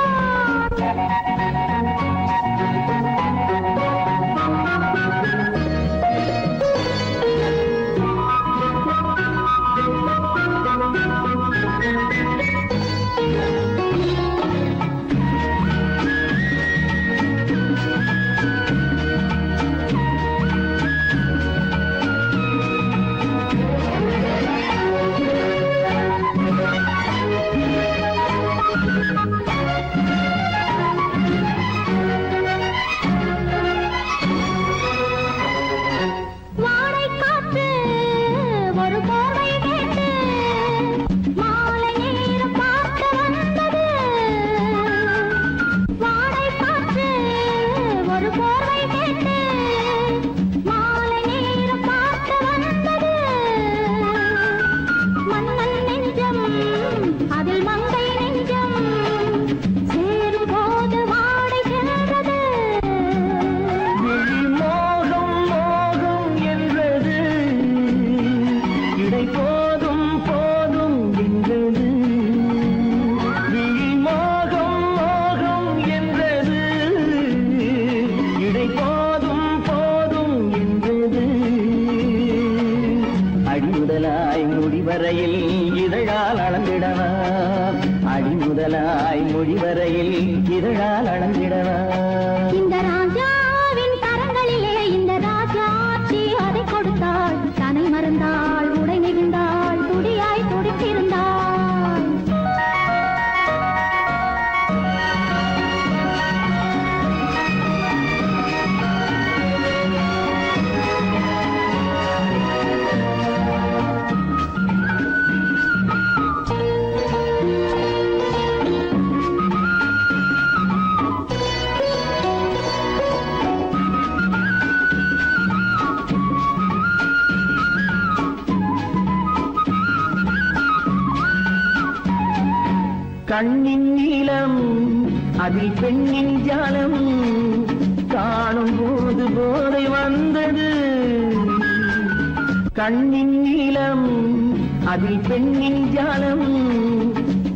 முடிவரையில் இதழால் அளந்திடவா அடிமுதலாய் முடிவரையில் இதழால் அளந்திடவா இந்த ராஜாவின் கரங்களிலே இந்த ராஜா அதை கொடுத்தாள் தன்னை மறந்தாள் உடை நெகிழ்ந்தாள் துடியாய் துடித்திருந்தாள் கண்ணின் நீளம் அதில் பெண்ணின் ஜாலம் காணும் போது போதை வந்தது கண்ணின் நீளம் அதில் பெண்ணின் ஜாலம்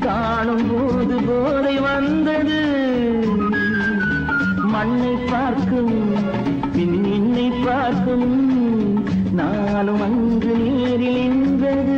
காணும் போது போதை வந்தது மண்ணை பார்க்கும் பின் என்னை பார்க்கும் நாளும் அங்கு நேரில் என்பது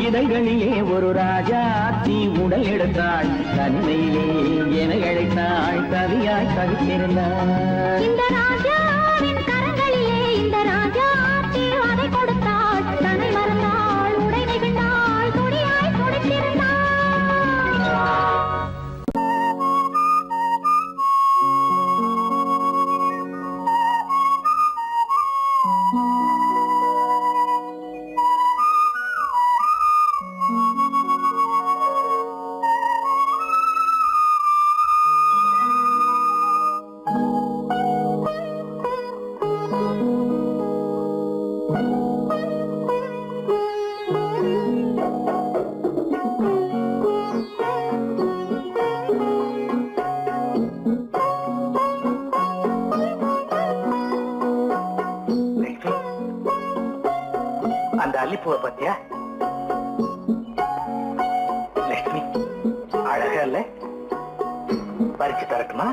இதழ்களிலே ஒரு ராஜா நீ உடல் எடுத்தாள் தனிமையிலே என அழைத்தாள் கவியாய் கவித்திருந்தாள் இந்த ராஜாவின் கரங்களிலே இந்த ராஜா அதை கொடுத்தாள் தன்னை மறந்தாள் உடை நெகிழ்ந்தாள் துடியாய் துடித்திருந்தாள் அந்த அல்லிப்பூவை பத்தியா லட்சுமி அழகா இல்ல பறிச்சு தரட்டுமா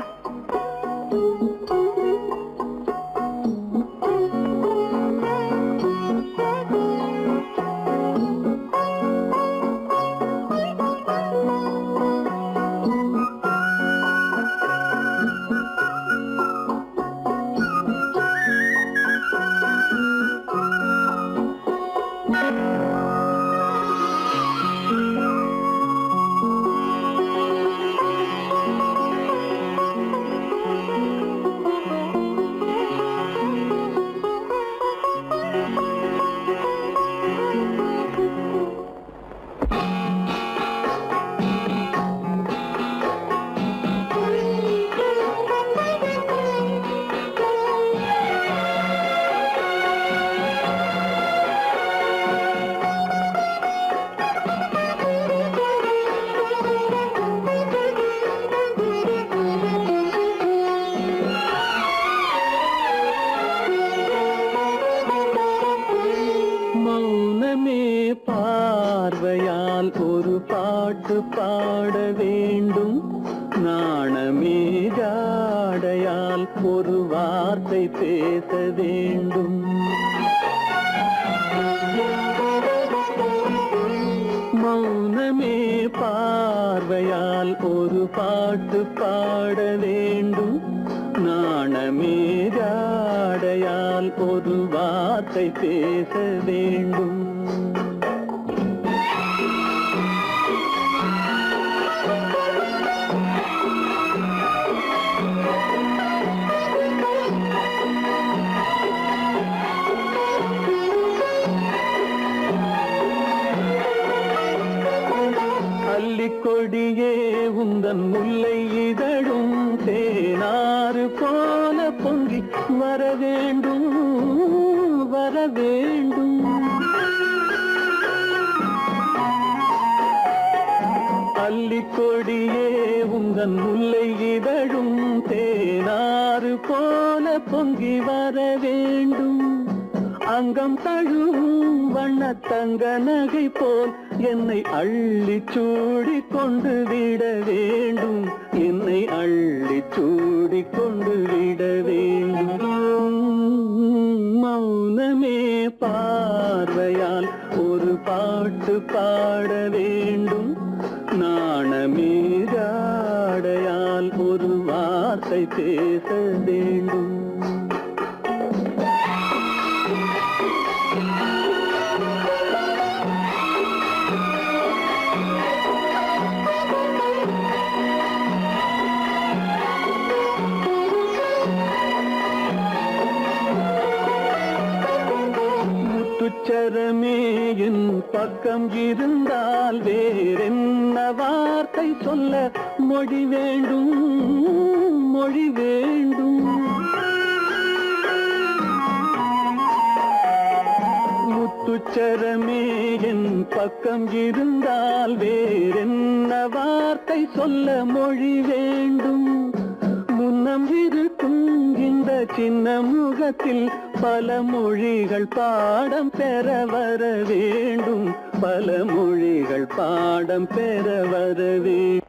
பார்வையால் ஒரு பாட்டு பாட வேண்டும், நாணமே ஜாடையால் ஒரு வார்த்தை பேச வேண்டும். மௌனமே பார்வையால் ஒரு பாட்டு பாட வேண்டும், நாணமே ஜாடையால் ஒரு வார்த்தை பேச வேண்டும். கொடியே உந்தன் முல்லை இதழும் தேனாறு போல பொங்கி வர வேண்டும், வர வேண்டும். அல்லிக்கொடியே உந்தன் முல்லை இதழும் தேனாறு போல பொங்கி வர வேண்டும். அங்கம் தழுவும் வண்ணத்தங்க நகை போல் என்னை அள்ளி சூடி கொண்டு விட வேண்டும், என்னை அள்ளி சூடி கொண்டு விட வேண்டும். மௌனமே பார்வையால் ஒரு பாட்டு பாட வேண்டும், நாணமே ஜாடையால் ஒரு வார்த்தை பேச வேண்டும். முத்துச்சரமே என் பக்கம் இருந்தால் வேறென்ன வார்த்தை சொல்ல மொழி வேண்டும், மொழி வேண்டும். முத்துச்சரமே என் பக்கம் இருந்தால் வேறென்ன வார்த்தை சொல்ல மொழி வேண்டும். முன்னம் இருக்கும் இந்த சின்ன முகத்தில் பல மொழிகள் பாடம் பெற வர வேண்டும், பல மொழிகள் பாடம் பெற வர வேண்டும்.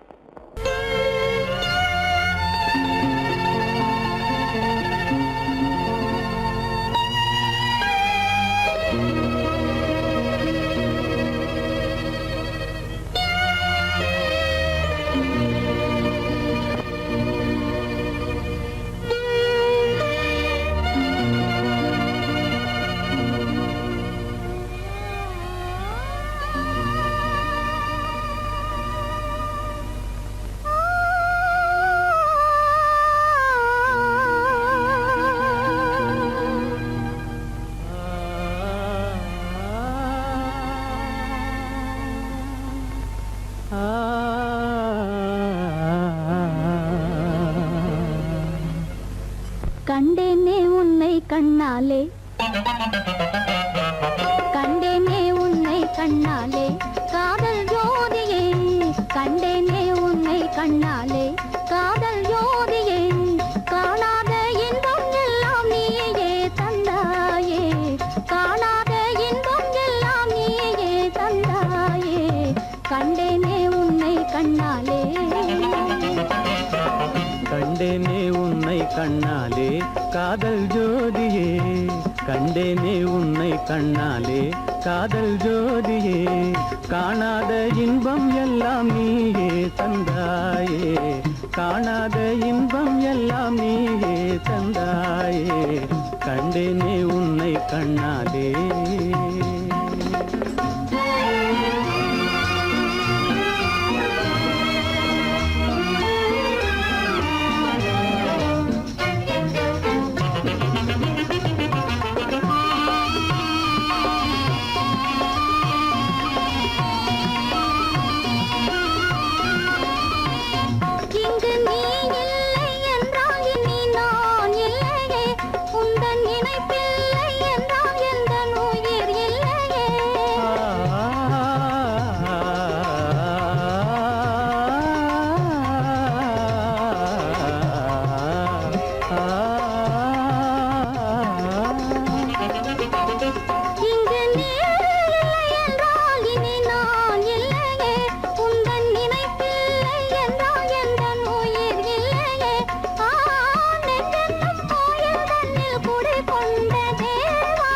கண்டேனே உன்னை கண்ணாலே, கண்டேனே உன்னை கண்ணாலே, காதல் ஜோதியே. கண்டேனே உன்னை கண்ணாலே, காதல் ஜோதியே. காணாத இன்பம் எல்லாம் நீயே தந்தாயே, காணாத இன்பம் எல்லாம் நீயே தந்தாயே. கண்டேனே உன்னை கண்ணாலே, கண்டேனே உன்னை கண்ணாலே காதல் ஜோதியே கண்டேனே உன்னை கண்ணாலே காதல் ஜோதியே காணாத இன்பம் எல்லாம் நீயே தந்தாயே காணாத இன்பம் எல்லாம் நீயே தந்தாயே கண்டேனே உன்னை கண்ணாலே இங்கு நீ இல்லை என்றால் இனி நான் இல்லையே உந்தன் நினைப்பில்லை என்றால் எந்த உயிர் இல்லையே இங்கு நீ இல்லை என்றால் இனி நான் இல்லையே உந்தன் நினைப்பில்லை என்றால் எந்த உயிர் இல்லையே நெஞ்சென்னும் கோயில் தன்னில் குடி கொண்ட தேவா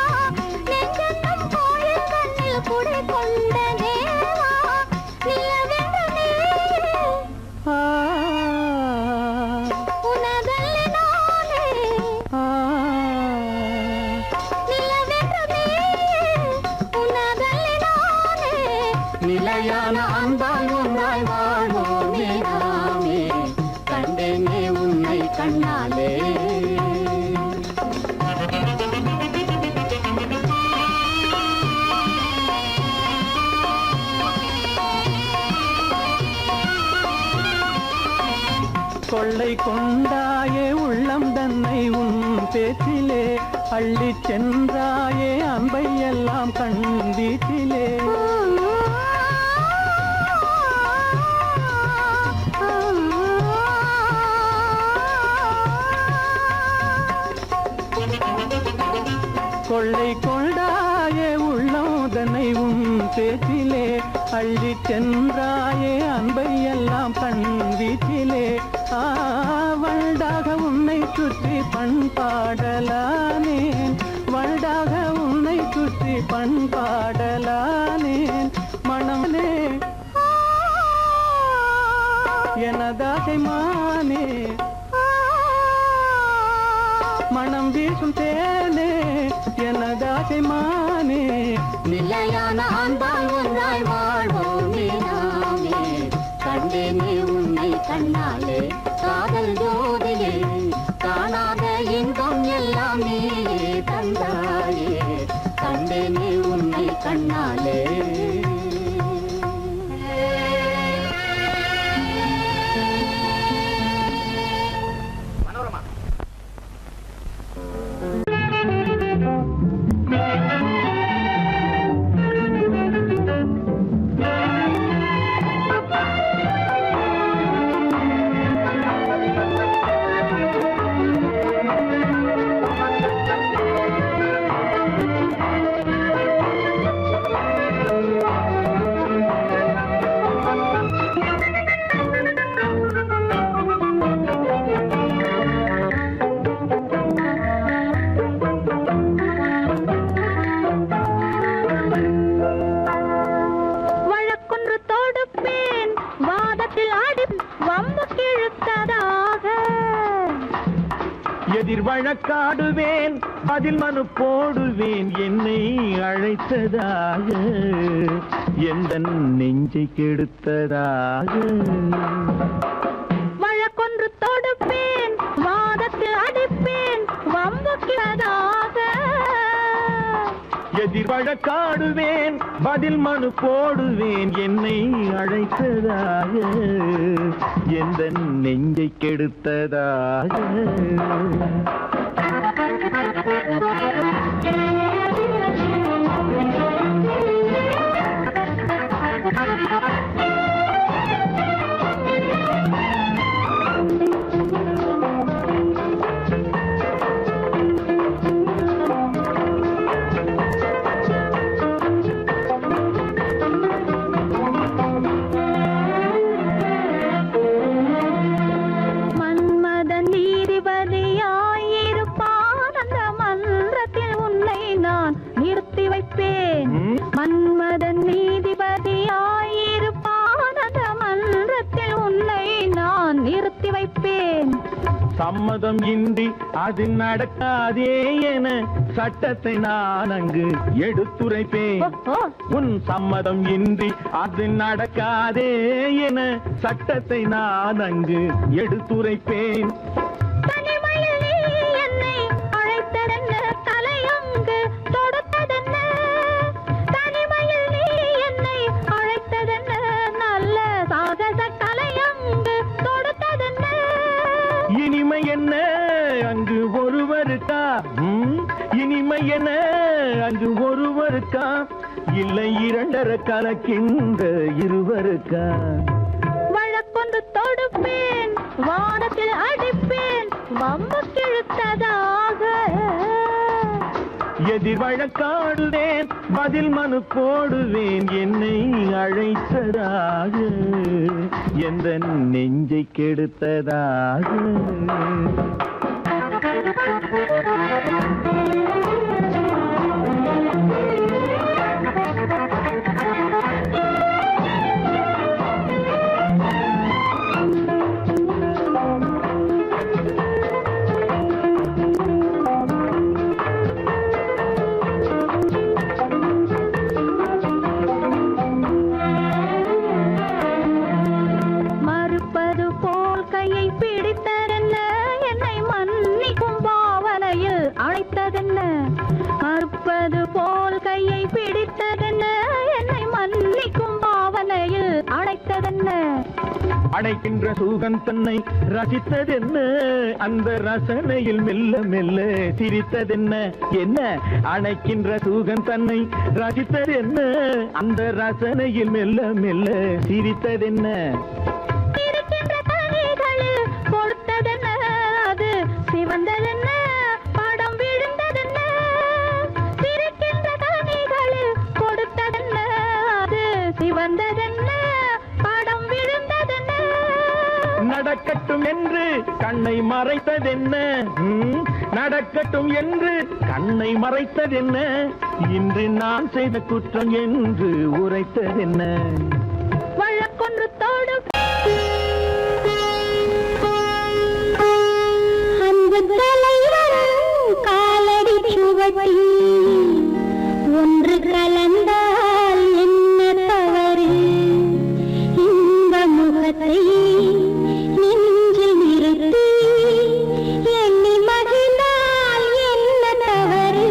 நெஞ்சென்னும் கோயில் தன்னில் குடி கொண்ட தேவா நிலவென்று நீ உனதல்லி நானே நிலவென்று நீ உனதல்லி நானே நிலையான அன்பால் ஒன்றாய் வாழ்வோமே நாமே கண்டேனே உன்னை கண்ணாலே கொள்ளை கொண்டாயே உள்ளம் தன்னை உன் பேச்சிலே அள்ளி சென்றாயே அன்பை எல்லாம் கண் வீட்டிலே கொள்ளை கொண்டாயே உள்ளம் தன்னை உன் பேச்சிலே அள்ளி சென்றாயே அன்பை எல்லாம் கண் வீட்டிலே வண்டாக உன்னை சுற்றி பண்பாடலானேன் வண்டாக உன்னை சுற்றி பண்பாடலானேன் மனமே எனதாசை மானே மனம் வீசும் தேனே எனதாசை மானே நிலையான அன்பால் ஒன்றாய் வாழ்வோமே நாமே கண்டேனே உன்னை கண்ணாலே காதல் ஜோதியே காணாத இன்பம் எல்லாம் நீயே தந்தாயே கண்டேனே உன்னை கண்ணாலே மனோரமா வழக்கொன்று தொடுப்பேன் வாதத்தில் ஆடி வம்பு கிழுத்ததாக எதிர் வழக்காடுவேன் அதில் மனு போடுவேன் என்னை அழைத்ததாக எந்த நெஞ்சை கெடுத்ததாக வழக்கொன்று தொடுப்பேன் வாதத்தில் அடிப்பேன் வம்பு கிழதாக எதிர் வழக்காடுவேன் பதில் மனு போடுவேன் என்னை அழைத்ததாக எந்த நெஞ்சை கெடுத்ததாக மன்மத நீதிபதி சம்மதம் இன்றி அது நடக்காதே என சட்டத்தை நான் அங்கு எடுத்துரைப்பேன். உன் சம்மதம் இன்றி அது நடக்காதே என சட்டத்தை நான் அங்கு எடுத்துரைப்பேன். தனிமையில் நீ என்னை அழைத்ததென்ன, தலையங்கு தொடுத்ததென்ன? தனிமையில் நீ என்னை அழைத்ததென்ன, நல்ல சாகச தலையங்கு தொடுத்ததென்ன? இனிமை என்ன அங்கு ஒருவருக்கா? இனிமை என்ன அங்கு ஒருவருக்கா? இல்லை இரண்டரை கலக்கின்ற இருவருக்கா? வழக்கொன்று தொடுப்பேன், வானத்தில் அடிப்பேன், வம்பு கிழுத்ததாக. எதிர் வழக்காடுவேன், பதில் மனு போடுவேன், என்னை அழைத்ததாக, எந்த நெஞ்சை கெடுத்ததாக. மறுப்பது போல் கையை பிடித்ததென்ன, என்னை மன்னிக்கும் பாவனையில் அழைத்ததென்ன? மறுப்பது போல் கையை பிடித்ததென்ன, என்னை மன்னிக்கும் பாவனையில் அழைத்ததென்ன? அடைக்கின்ற சுகம் தன்னை ரசித்ததென்ன, அந்த ரசனையில் மெல்ல மெல்ல சிரித்ததென்ன? என்ன அணைக்கின்ற சுகம் தன்னை ரசித்ததென்ன, அந்த ரசனையில் மெல்ல மெல்ல சிரித்ததென்ன? இருக்கின்ற கனிகளில் கொடுத்ததென்ன, அது சிவந்ததென்ன, படம் விழுந்ததென்ன? இருக்கின்ற கனிகளில் கொடுத்ததென்ன, அது சிவந்ததென்ன, படம் விழுந்ததென்ன? நடக்கட்டும் என்று கண்ணை மறைத்ததென்ன? நடக்கட்டும் என்று கண்ணை மறைத்ததென்ன? இன்று நான் செய்த குற்றம் என்று உரைத்ததென்ன? வழக்கொன்று தொடு அன்பு தலைவன் காலடி சுவடி ஒன்று கலந்தால் என்ன தவறு? இந்த முகத்தை நெஞ்சில் நிறுத்தி எண்ணி மகிழ்ந்தால் என்ன தவறு?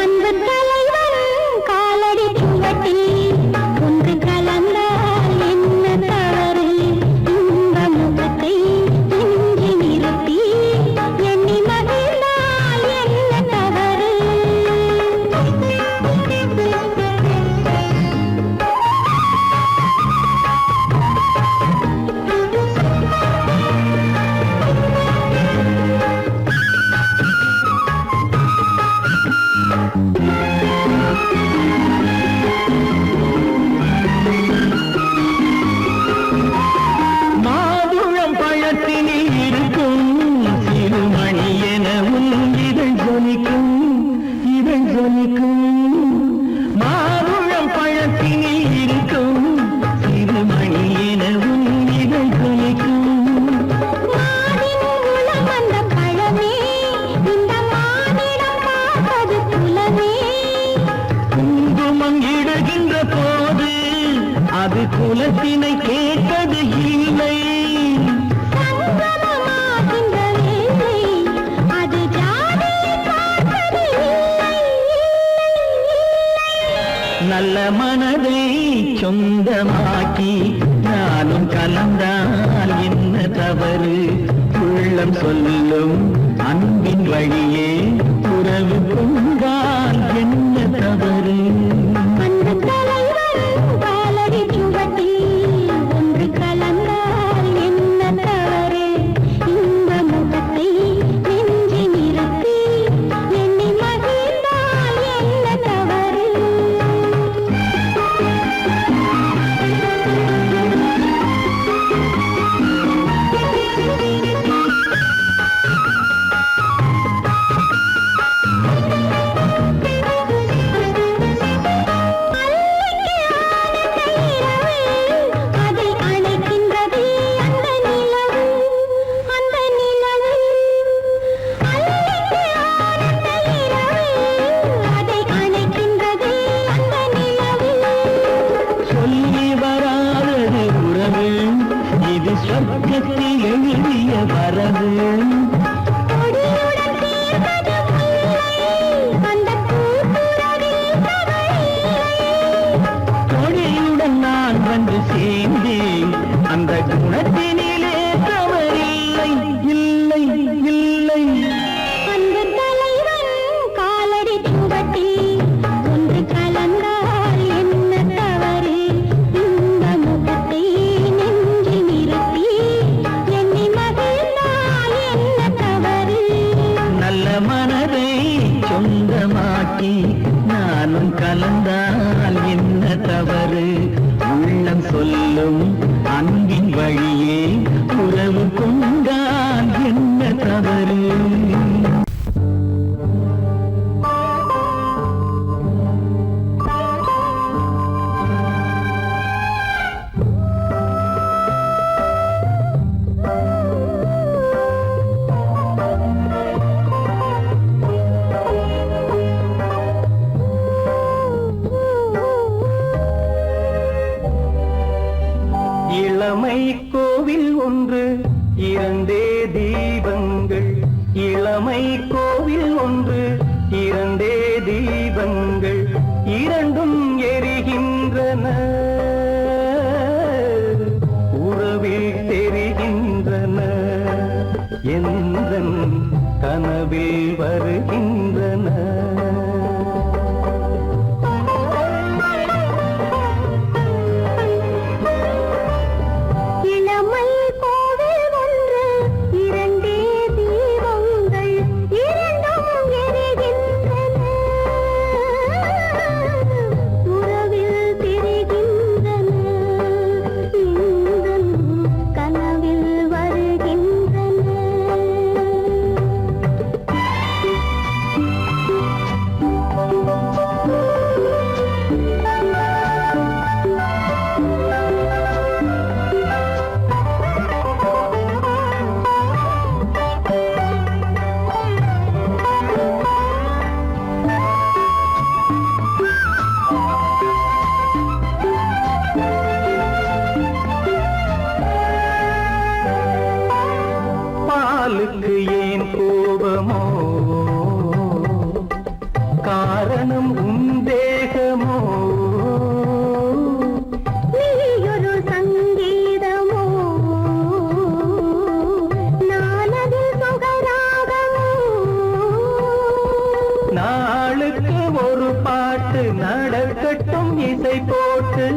அன்பு தலைவன் காலடி சுவடி ஒன்று கலந்தால் என்ன தவறு? இந்த முகத்தை நெஞ்சில் நிறுத்தி எண்ணி மகிழ்ந்தால் என்ன தவறு? மாதுளம் பழத்தினில் இருக்கும் சிறுமணி எனவும் இதழ் ஜொலிக்கும், இதழ் ஜொலிக்கும். மாதுளம் பழத்தினில் இருக்கும் சிறுமணி எனவும் இதழ் ஜொலிக்கும். மானின் உளம் வந்த பழமே, இந்த மானிடம் பார்ப்பது குலமே. குங்குமம் இடுகின்ற போது அது குலத்தினை கேட்பது இல்லை. சங்கமமாகின்ற வேளை, அது ஜாதியை பார்ப்பது இல்லை. நல்ல மனதை சொந்தமாக்கி நானும் கலந்தால் என்ன தவறு? உள்ளம் சொல்லும் அன்பின் வழியே உறவு பொங்கால் என்ன தவறு? அன்பு தலைவன் காலடி சுவடி ஒன்று கலந்தால் என்ன தவறு? இந்த முகத்தை நெஞ்சில் நிறுத்தி எண்ணி மகிழ்ந்தால் என்ன தவறு? மனதை சொந்தமாக்கி நானும் கலந்தால் என்ன தவறு உள்ளம் சொல்லும் அன்பின் வழியே உறவு கொண்டால் என்ன தவறு இளமை கோவில் ஒன்று இரண்டே தீபங்கள் இளமை கோவில் ஒன்று இரண்டே தீபங்கள் இரண்டும் எரிகின்றன உறவில் தெரிகின்றன எந்தன் கனவில் வருகின்றன பாலுக்கு ஏன் கோபமோ காரணம் உன் தேகமோ நீயொரு சங்கீதமோ நானது சுகராகமோ நாளுக்கு ஒரு பாட்டு நடக்கட்டும் இசை போட்டு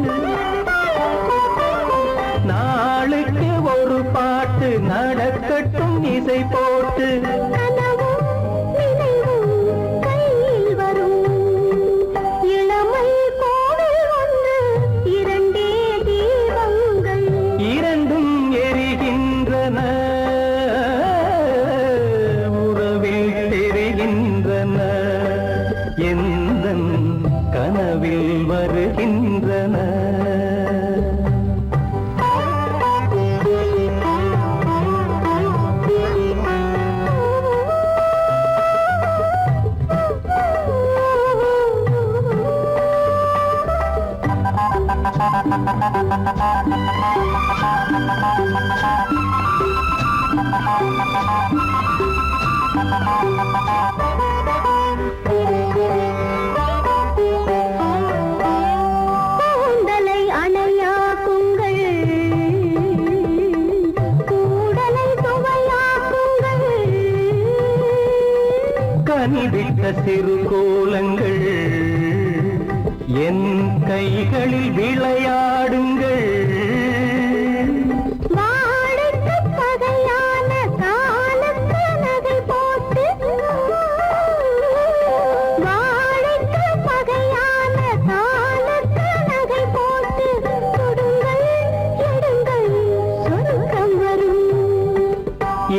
நாளுக்கு ஒரு பாட்டு நடக்கட்டும் இசை போட்டு கனவும் நினைவும் கையில் வரும் இளமை கோவில் ஒன்று இரண்டே தீபங்கள் இரண்டும் எரிகின்றன உறவில் தெரிகின்றன எந்தன் கனவில் வருகின்றன கூந்தலை அணையாக்குங்கள் கூடலை சுவையாக்குங்கள் கனிவிட்ட சிறு கோலங்கள் என் கைகளில் விளையாடுங்கள் வாழைக்கு பகையான காலத்து நகை போட்டு வாழைக்கு பகையான காலத்து நகை போட்டு கொடுங்கள் எடுங்கள் சொர்க்கம் வரும்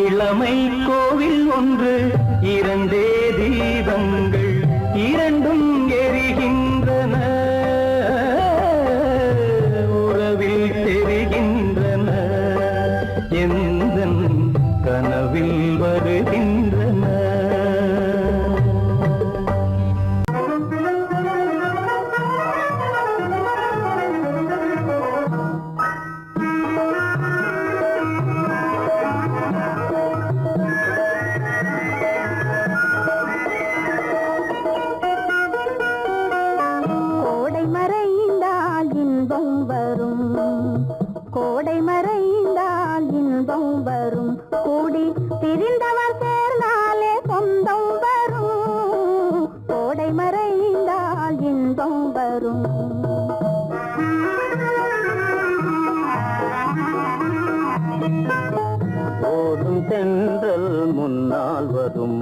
இளமை கோவில் ஒன்று இரண்டே தீபங்கள் இரண்டும் எரிகின்றன உறவில் தெரிகின்றன எந்தன் கனவில் வருகின்றன கோடை மறைந்தால் இன்பம் வரும் கோடை மறைந்தால் இன்பம் வரும் கூடி பிரிந்தவர் சேர்ந்தாலே சொந்தம் வரும் கோடை மறைந்தால் இன்பம் வரும் ஓடும் தென்றல் முன்னால் வரும்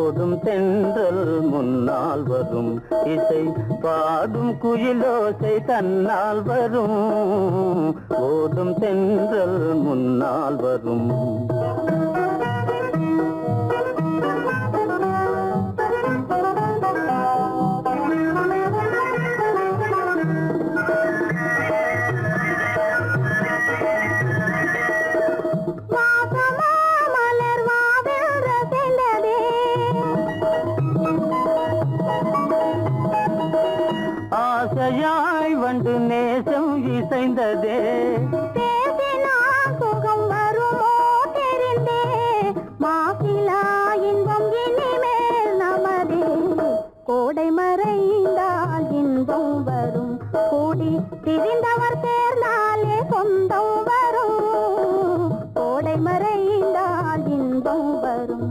ஓடும் தென்றல் முன்னால் வரும் இசை பாடும் குயிலோசை தன்னால் வரும் ஓடும் தென்றல் முன்னால் வரும் ஆசையாய் வந்து நேசம் இசைந்ததே சுகம் வருமோ தெரிந்தே மாசிலா இன்பம் இனிமேல் நமதே கோடை மறைந்தால் இன்பம் வரும் கூடி திரிந்தவர் சேர்ந்தாலே சொந்தம் வரும் கோடை மறைந்தால் இன்பம் வரும்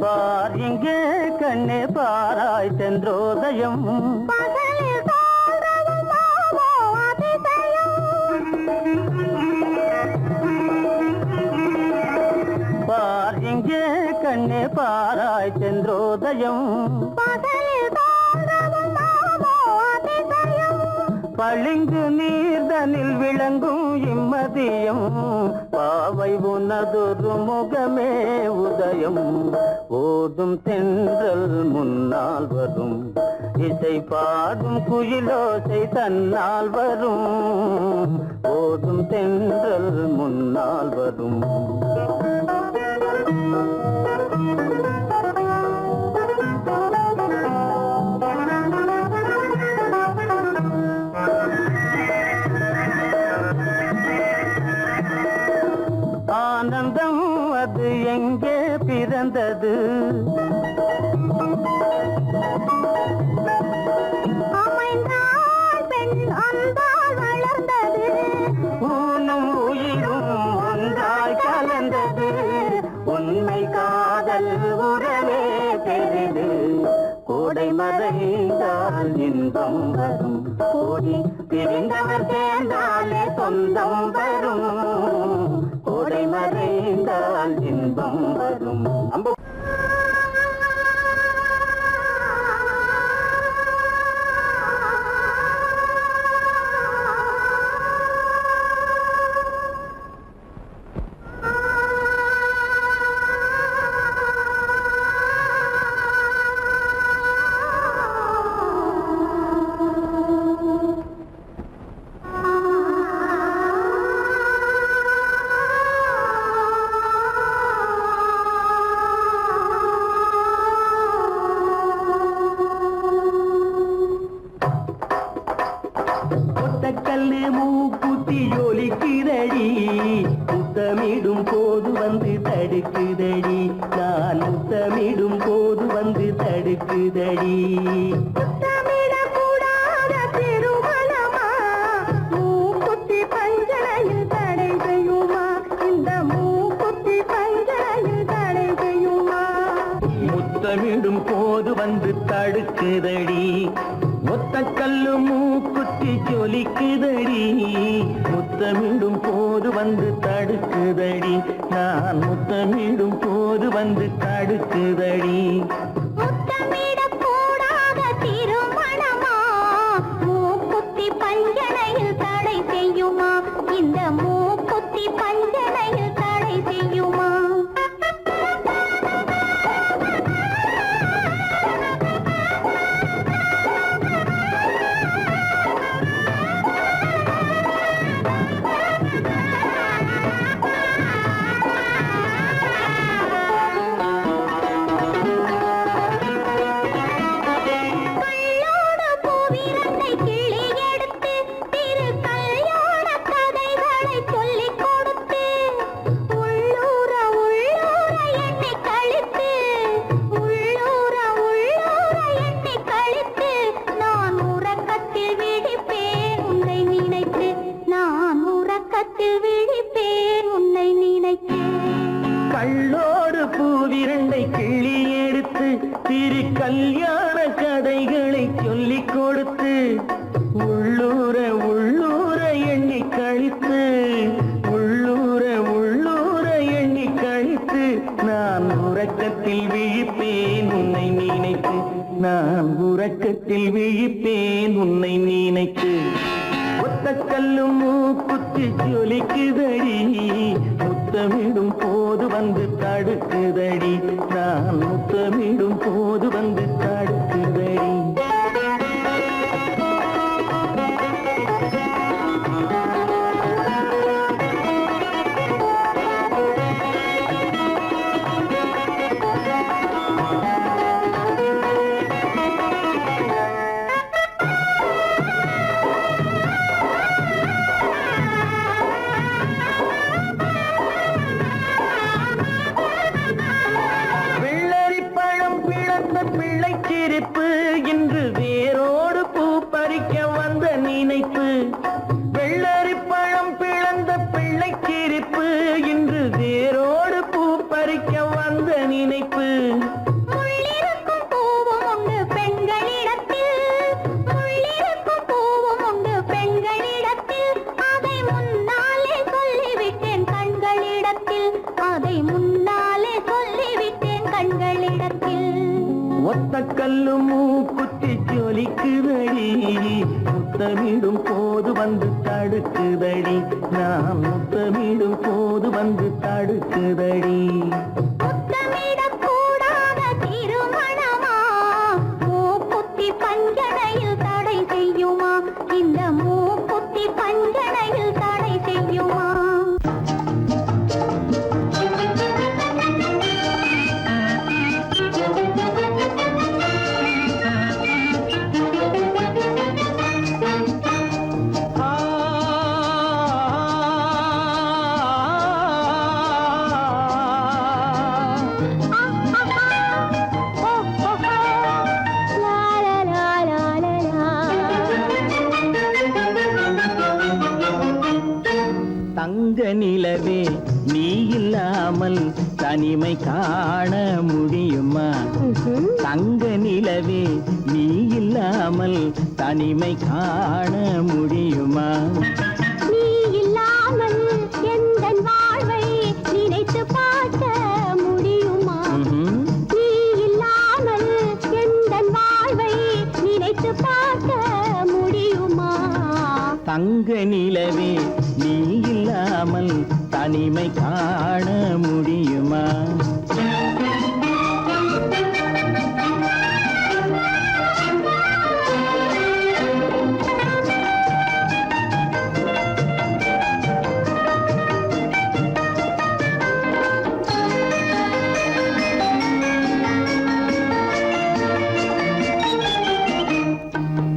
பார் இங்கே கண்ணே பாராய் சென்றோதயம் பகலில் தோன்றவும் மாமோ அதிசயம் பார் இங்கே கண்ணே பாராய் சென்றோதயம் பகலில் தோன்றவும் மாமோ அதிசயம் பளிங்கு நீர்தனில் விளங்கும் இம்மதியம் பாவை உனதொரு முகமே உதயம் ஓடும் தென்றல் முன்னால் வரும் இசை பாடும் குயிலோசை தன்னால் வரும் ஓடும் தென்றல் முன்னால் வரும் ஆனந்தம் அது எங்கே பிறந்தது அமைந்தாள் பெண் அன்பால் வளர்ந்தது ஊனும் உயிரும் ஒன்றாய் கலந்தது உண்மை காதல் உறவே பெரிது கோடை மறைந்தால் இன்பம் வரும் கோடி பிரிந்தவர் சேர்ந்தாலே சொந்தம் வரும் கோடை மறைந்தால் இன்பம் வரும் கல்லு மூக்குத்தி ஒலிக்குதடி முத்தமிடும் போது வந்து தடுக்குதடி நான் முத்தமிடும் போது வந்து தடுக்குதடி முத்தமிடக்கூடாத திருமணமா மூக்குத்தி பஞ்சனையில் தடை செய்யுமா இந்த மூக்குத்தி பஞ்சனையில் தடை செய்யுமா முத்தமிடும் போது வந்து தடுக்குதடி ஒத்தக்கல்லு மூக்குத்தி ஜொலிக்குதடி முத்தமிடும் போது வந்து தடுக்குதடி நான் முத்தமிடும் போது வந்து தடுக்குதடி முத்தமிடக்கூடாத திருமணமா மூக்குத்தி பஞ்சனையில் தடை செய்யுமா இந்த மூக்குத்தி பஞ்சனையில் தடை செய்யுமா கல்யாண கதைகளை சொல்லிக் கொடுத்து உள்ளூர உள்ளூர எண்ணி கழித்து உள்ளூர உள்ளூர எண்ணி கழித்து நான் உறக்கத்தில் விழிப்பேன் உன்னை நினைத்து நான் உறக்கத்தில் விழிப்பேன் உன்னை நினைத்து ஒத்த கல்லும் மூக்குத்தி ஜொலிக்குதடி முத்தமிடும் போது வந்து தடுக்குதடி நான் முத்தமிடும் போது வந்து தடுக்குதடி பிள்ளைச்சிரிப்பு இன்று வேரோடு பூ பறிக்க வந்த நினைப்பு வெள்ளரி பழம் பிளந்த பிள்ளைச்சிரிப்பு இன்று வேரோடு பூ பறிக்க வந்த நினைப்பு முள்ளிருக்கும் பூவும் உண்டு பெண்களிடத்தில் முள்ளிருக்கும் பூவும் உண்டு பெண்களிடத்தில் அதை முன்னாலே சொல்லிவிட்டேன் கண்களிடத்தில் அதை முன்னாலே சொல்லிவிட்டேன் கண்களிடத்தில் ஒத்த கல்லு மூக்குத்தி ஜொலிக்குதடி முத்தமிடும் போது வந்து தடுக்குதடி நான் முத்தமிடும் போது வந்து தடுக்குதடி முத்தமிடக்கூடாத திருமணமா மூக்குத்தி பஞ்சனையில் தடை செய்யுமா இந்த மூக்குத்தி பஞ்சனையில் தடை செய்யுமா தங்க நிலவே நீ இல்லாமல் தனிமை காண முடியுமா தங்க நிலவே நீ இல்லாமல் தனிமை காண முடியுமா நீ இல்லாமல் எந்தன் வாழ்வை நினைத்து பார்க்க முடியுமா நீ இல்லாமல் எந்தன் வாழ்வை நினைத்து பார்க்க முடியுமா தங்க நிலவே நீ இல்லாமல் தனிமை காண முடியுமா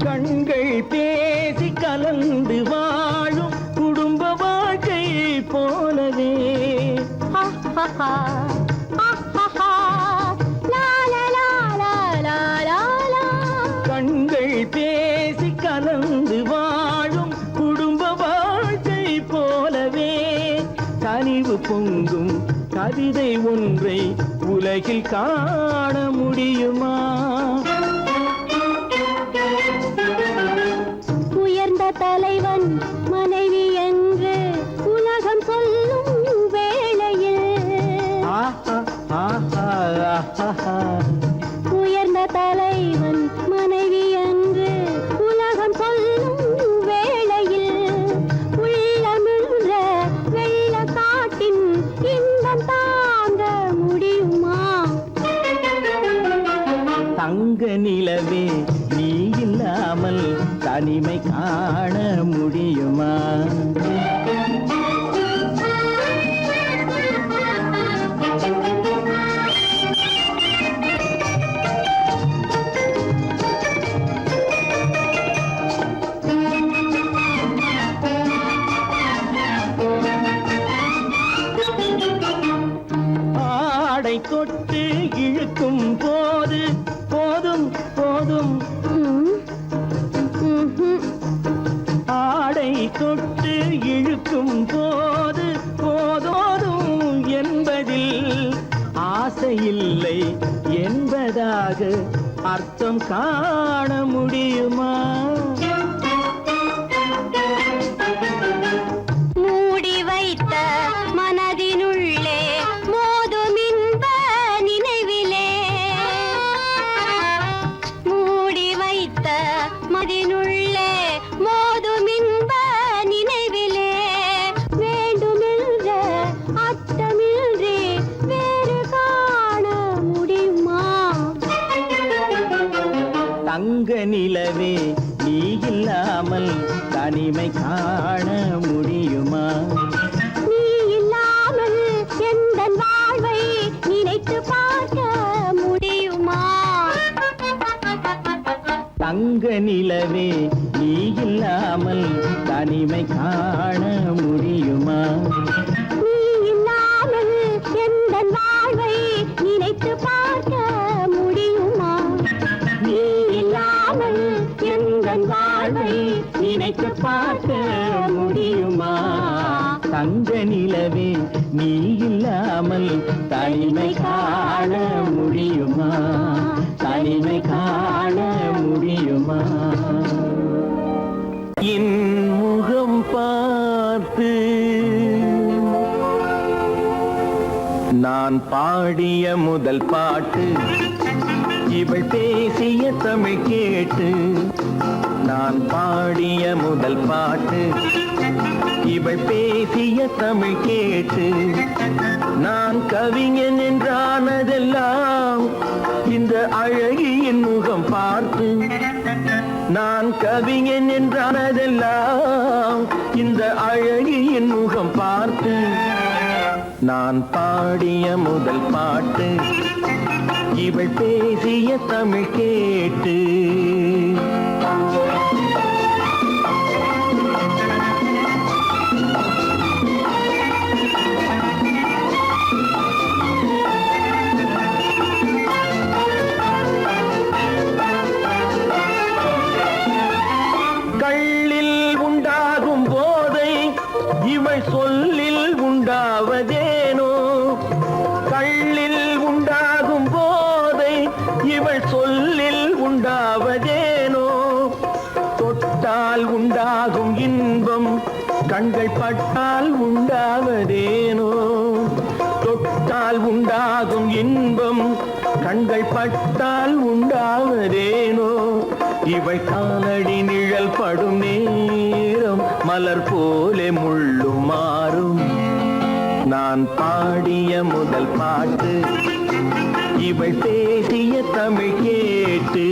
கண்கள் பேசி கலந்து வாழும் குடும்ப வாழ்க்கை போலவே கண்கள் பேசி கலந்து வாழும் குடும்ப வாழ்க்கை போலவே கனிவு பொங்கும் கவிதை ஒன்றை உலகில் காண முடியுமா உயர்ந்த தலைவன் மனைவி என்று உலகம் சொல்லும் வேளையில் உயர்ந்த தலைவன் மனைவி என்று உலகம் சொல்லும் வேளையில் உள்ளமிழ்ற வெள்ள காட்டின் இன்பம் தாங்க முடியுமா தங்க நிலவே நீ இல்லாமல் தனிமை காண முடியுமா ஆடை தொட்டு இழுக்கும் போது போதும் போதும் ஆடை தொட்டு இழுக்கும் போது போதோதும் என்பதில் ஆசையில்லை என்பதாக அர்த்தம் காண முடியுமா? மூடி வைத்த மனதினுள்ளே மோதும் இன்ப நினைவிலே, மூடி வைத்த மனதினுள்ளே மோதும் இன்ப நினைவிலே, வேண்டுமென்ற அர்த்தமின்றி வேறு காண முடியுமா? தங்க நிலவே நீ இல்லாமல் தனிமை காண முடியுமா? நீ இல்லாமல் எந்தன் வாழ்வை நினைத்து பார்க்க முடியுமா? தங்க நிலவே நீ இல்லாமல் தனிமை காண முடியுமா? நீ இல்லாமல் எந்தன் வாழ்வை நினைத்து பார்க்க முடியுமா? நீ இல்லாமல் எந்தன் வாழ்வை நினைத்து பார்க்க முடியுமா? தங்க நிலவே நீ இல்லாமல் தனிமை காண முடியுமா? தனிமை காண முடியுமா? என் முகம் பார்த்து நான் பாடிய முதல் பாட்டு, இவள் பேசிய தமிழ் கேட்டு. நான் பாடிய முதல் பாட்டு, இவள் பேசிய தமிழ் கேட்டு. நான் கவிஞன் என்றானதெல்லாம் இந்த அழகியின் முகம் பார்த்து. நான் கவிஞன் என்றானதெல்லாம் இந்த அழகியின் முகம் பார்த்து. நான் பாடிய முதல் பாட்டு, இவள் பேசிய தமிழ் கேட்டு. கள்ளில் உண்டாகும் போதை இவள் சொல்லில் உண்டாவதேனோ? கள்ளில் உண்டாகும் போதை இவள் சொல்லில் உண்டாவதேனோ? தொட்டால் உண்டாகும் இன்பம் கண்கள் பட்டால் உண்டாவதேனோ? தொட்டால் உண்டாகும் இன்பம் கண்கள் பட்டால் உண்டாவதேனோ? இவள் காலடி நிழல் படும் நேரம் மலர் போலே முள்ளும் மாறும். நான் பாடிய முதல் பாட்டு, இவள் பேசிய தமிழ் கேட்டு.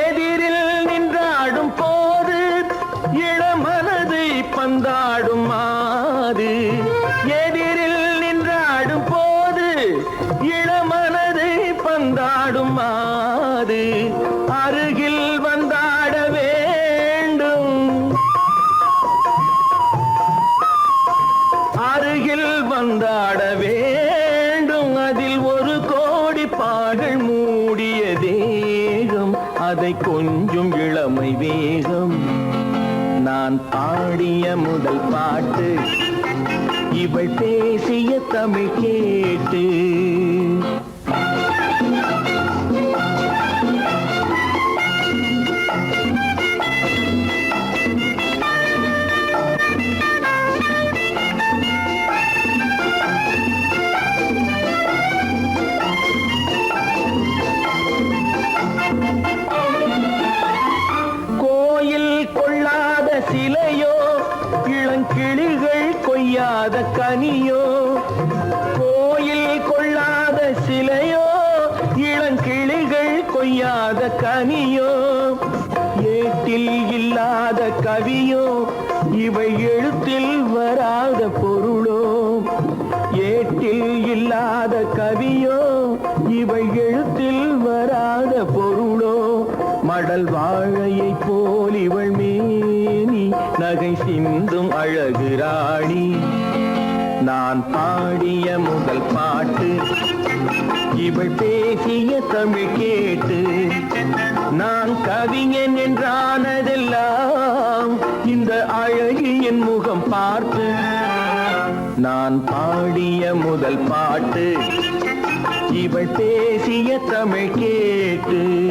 எதிரில் நின்றாடும் போது இளமனதை பந்தாடும் மாது. எதிரில் நின்றாடும் போது இளமனதை பந்தாடும் மாது. அருகில் வந்தாட வேண்டும், அருகில் வந்தாட வேண்டும். அதில் ஒரு கோடி பாடல் மூடிய தேகம், அதை கொஞ்சம் இளமை வேகம். நான் பாடிய முதல் பாட்டு, இவள் பேசிய தமிழ் கேட்டு. கோயில் கொள்ளாத சிலையோ, இளங்கிளிகள் கொய்யாத கனியோ? கோயில் கொள்ளாத சிலையோ, இளங்கிளிகள் கொய்யாத கனியோ? ஏட்டில் இல்லாத கவியோ, இவை எழுத்தில் வராத பொருளோ? ஏட்டில் இல்லாத கவியோ, இவை எழுத்தில் வராத பொருளோ? மடல் வாழையை போல் இவள் மேனி நகை சிந்தும் அழகு ராணி. நான் பாடிய முதல் பாட்டு, இவள் பேசிய தமிழ் கேட்டு நான் கவிஞன் என்றானதெல்லாம் இந்த அழகியின் முகம் பார்த்து. நான் பாடிய முதல் பாட்டு இவள் பேசிய தமிழ் கேட்டு.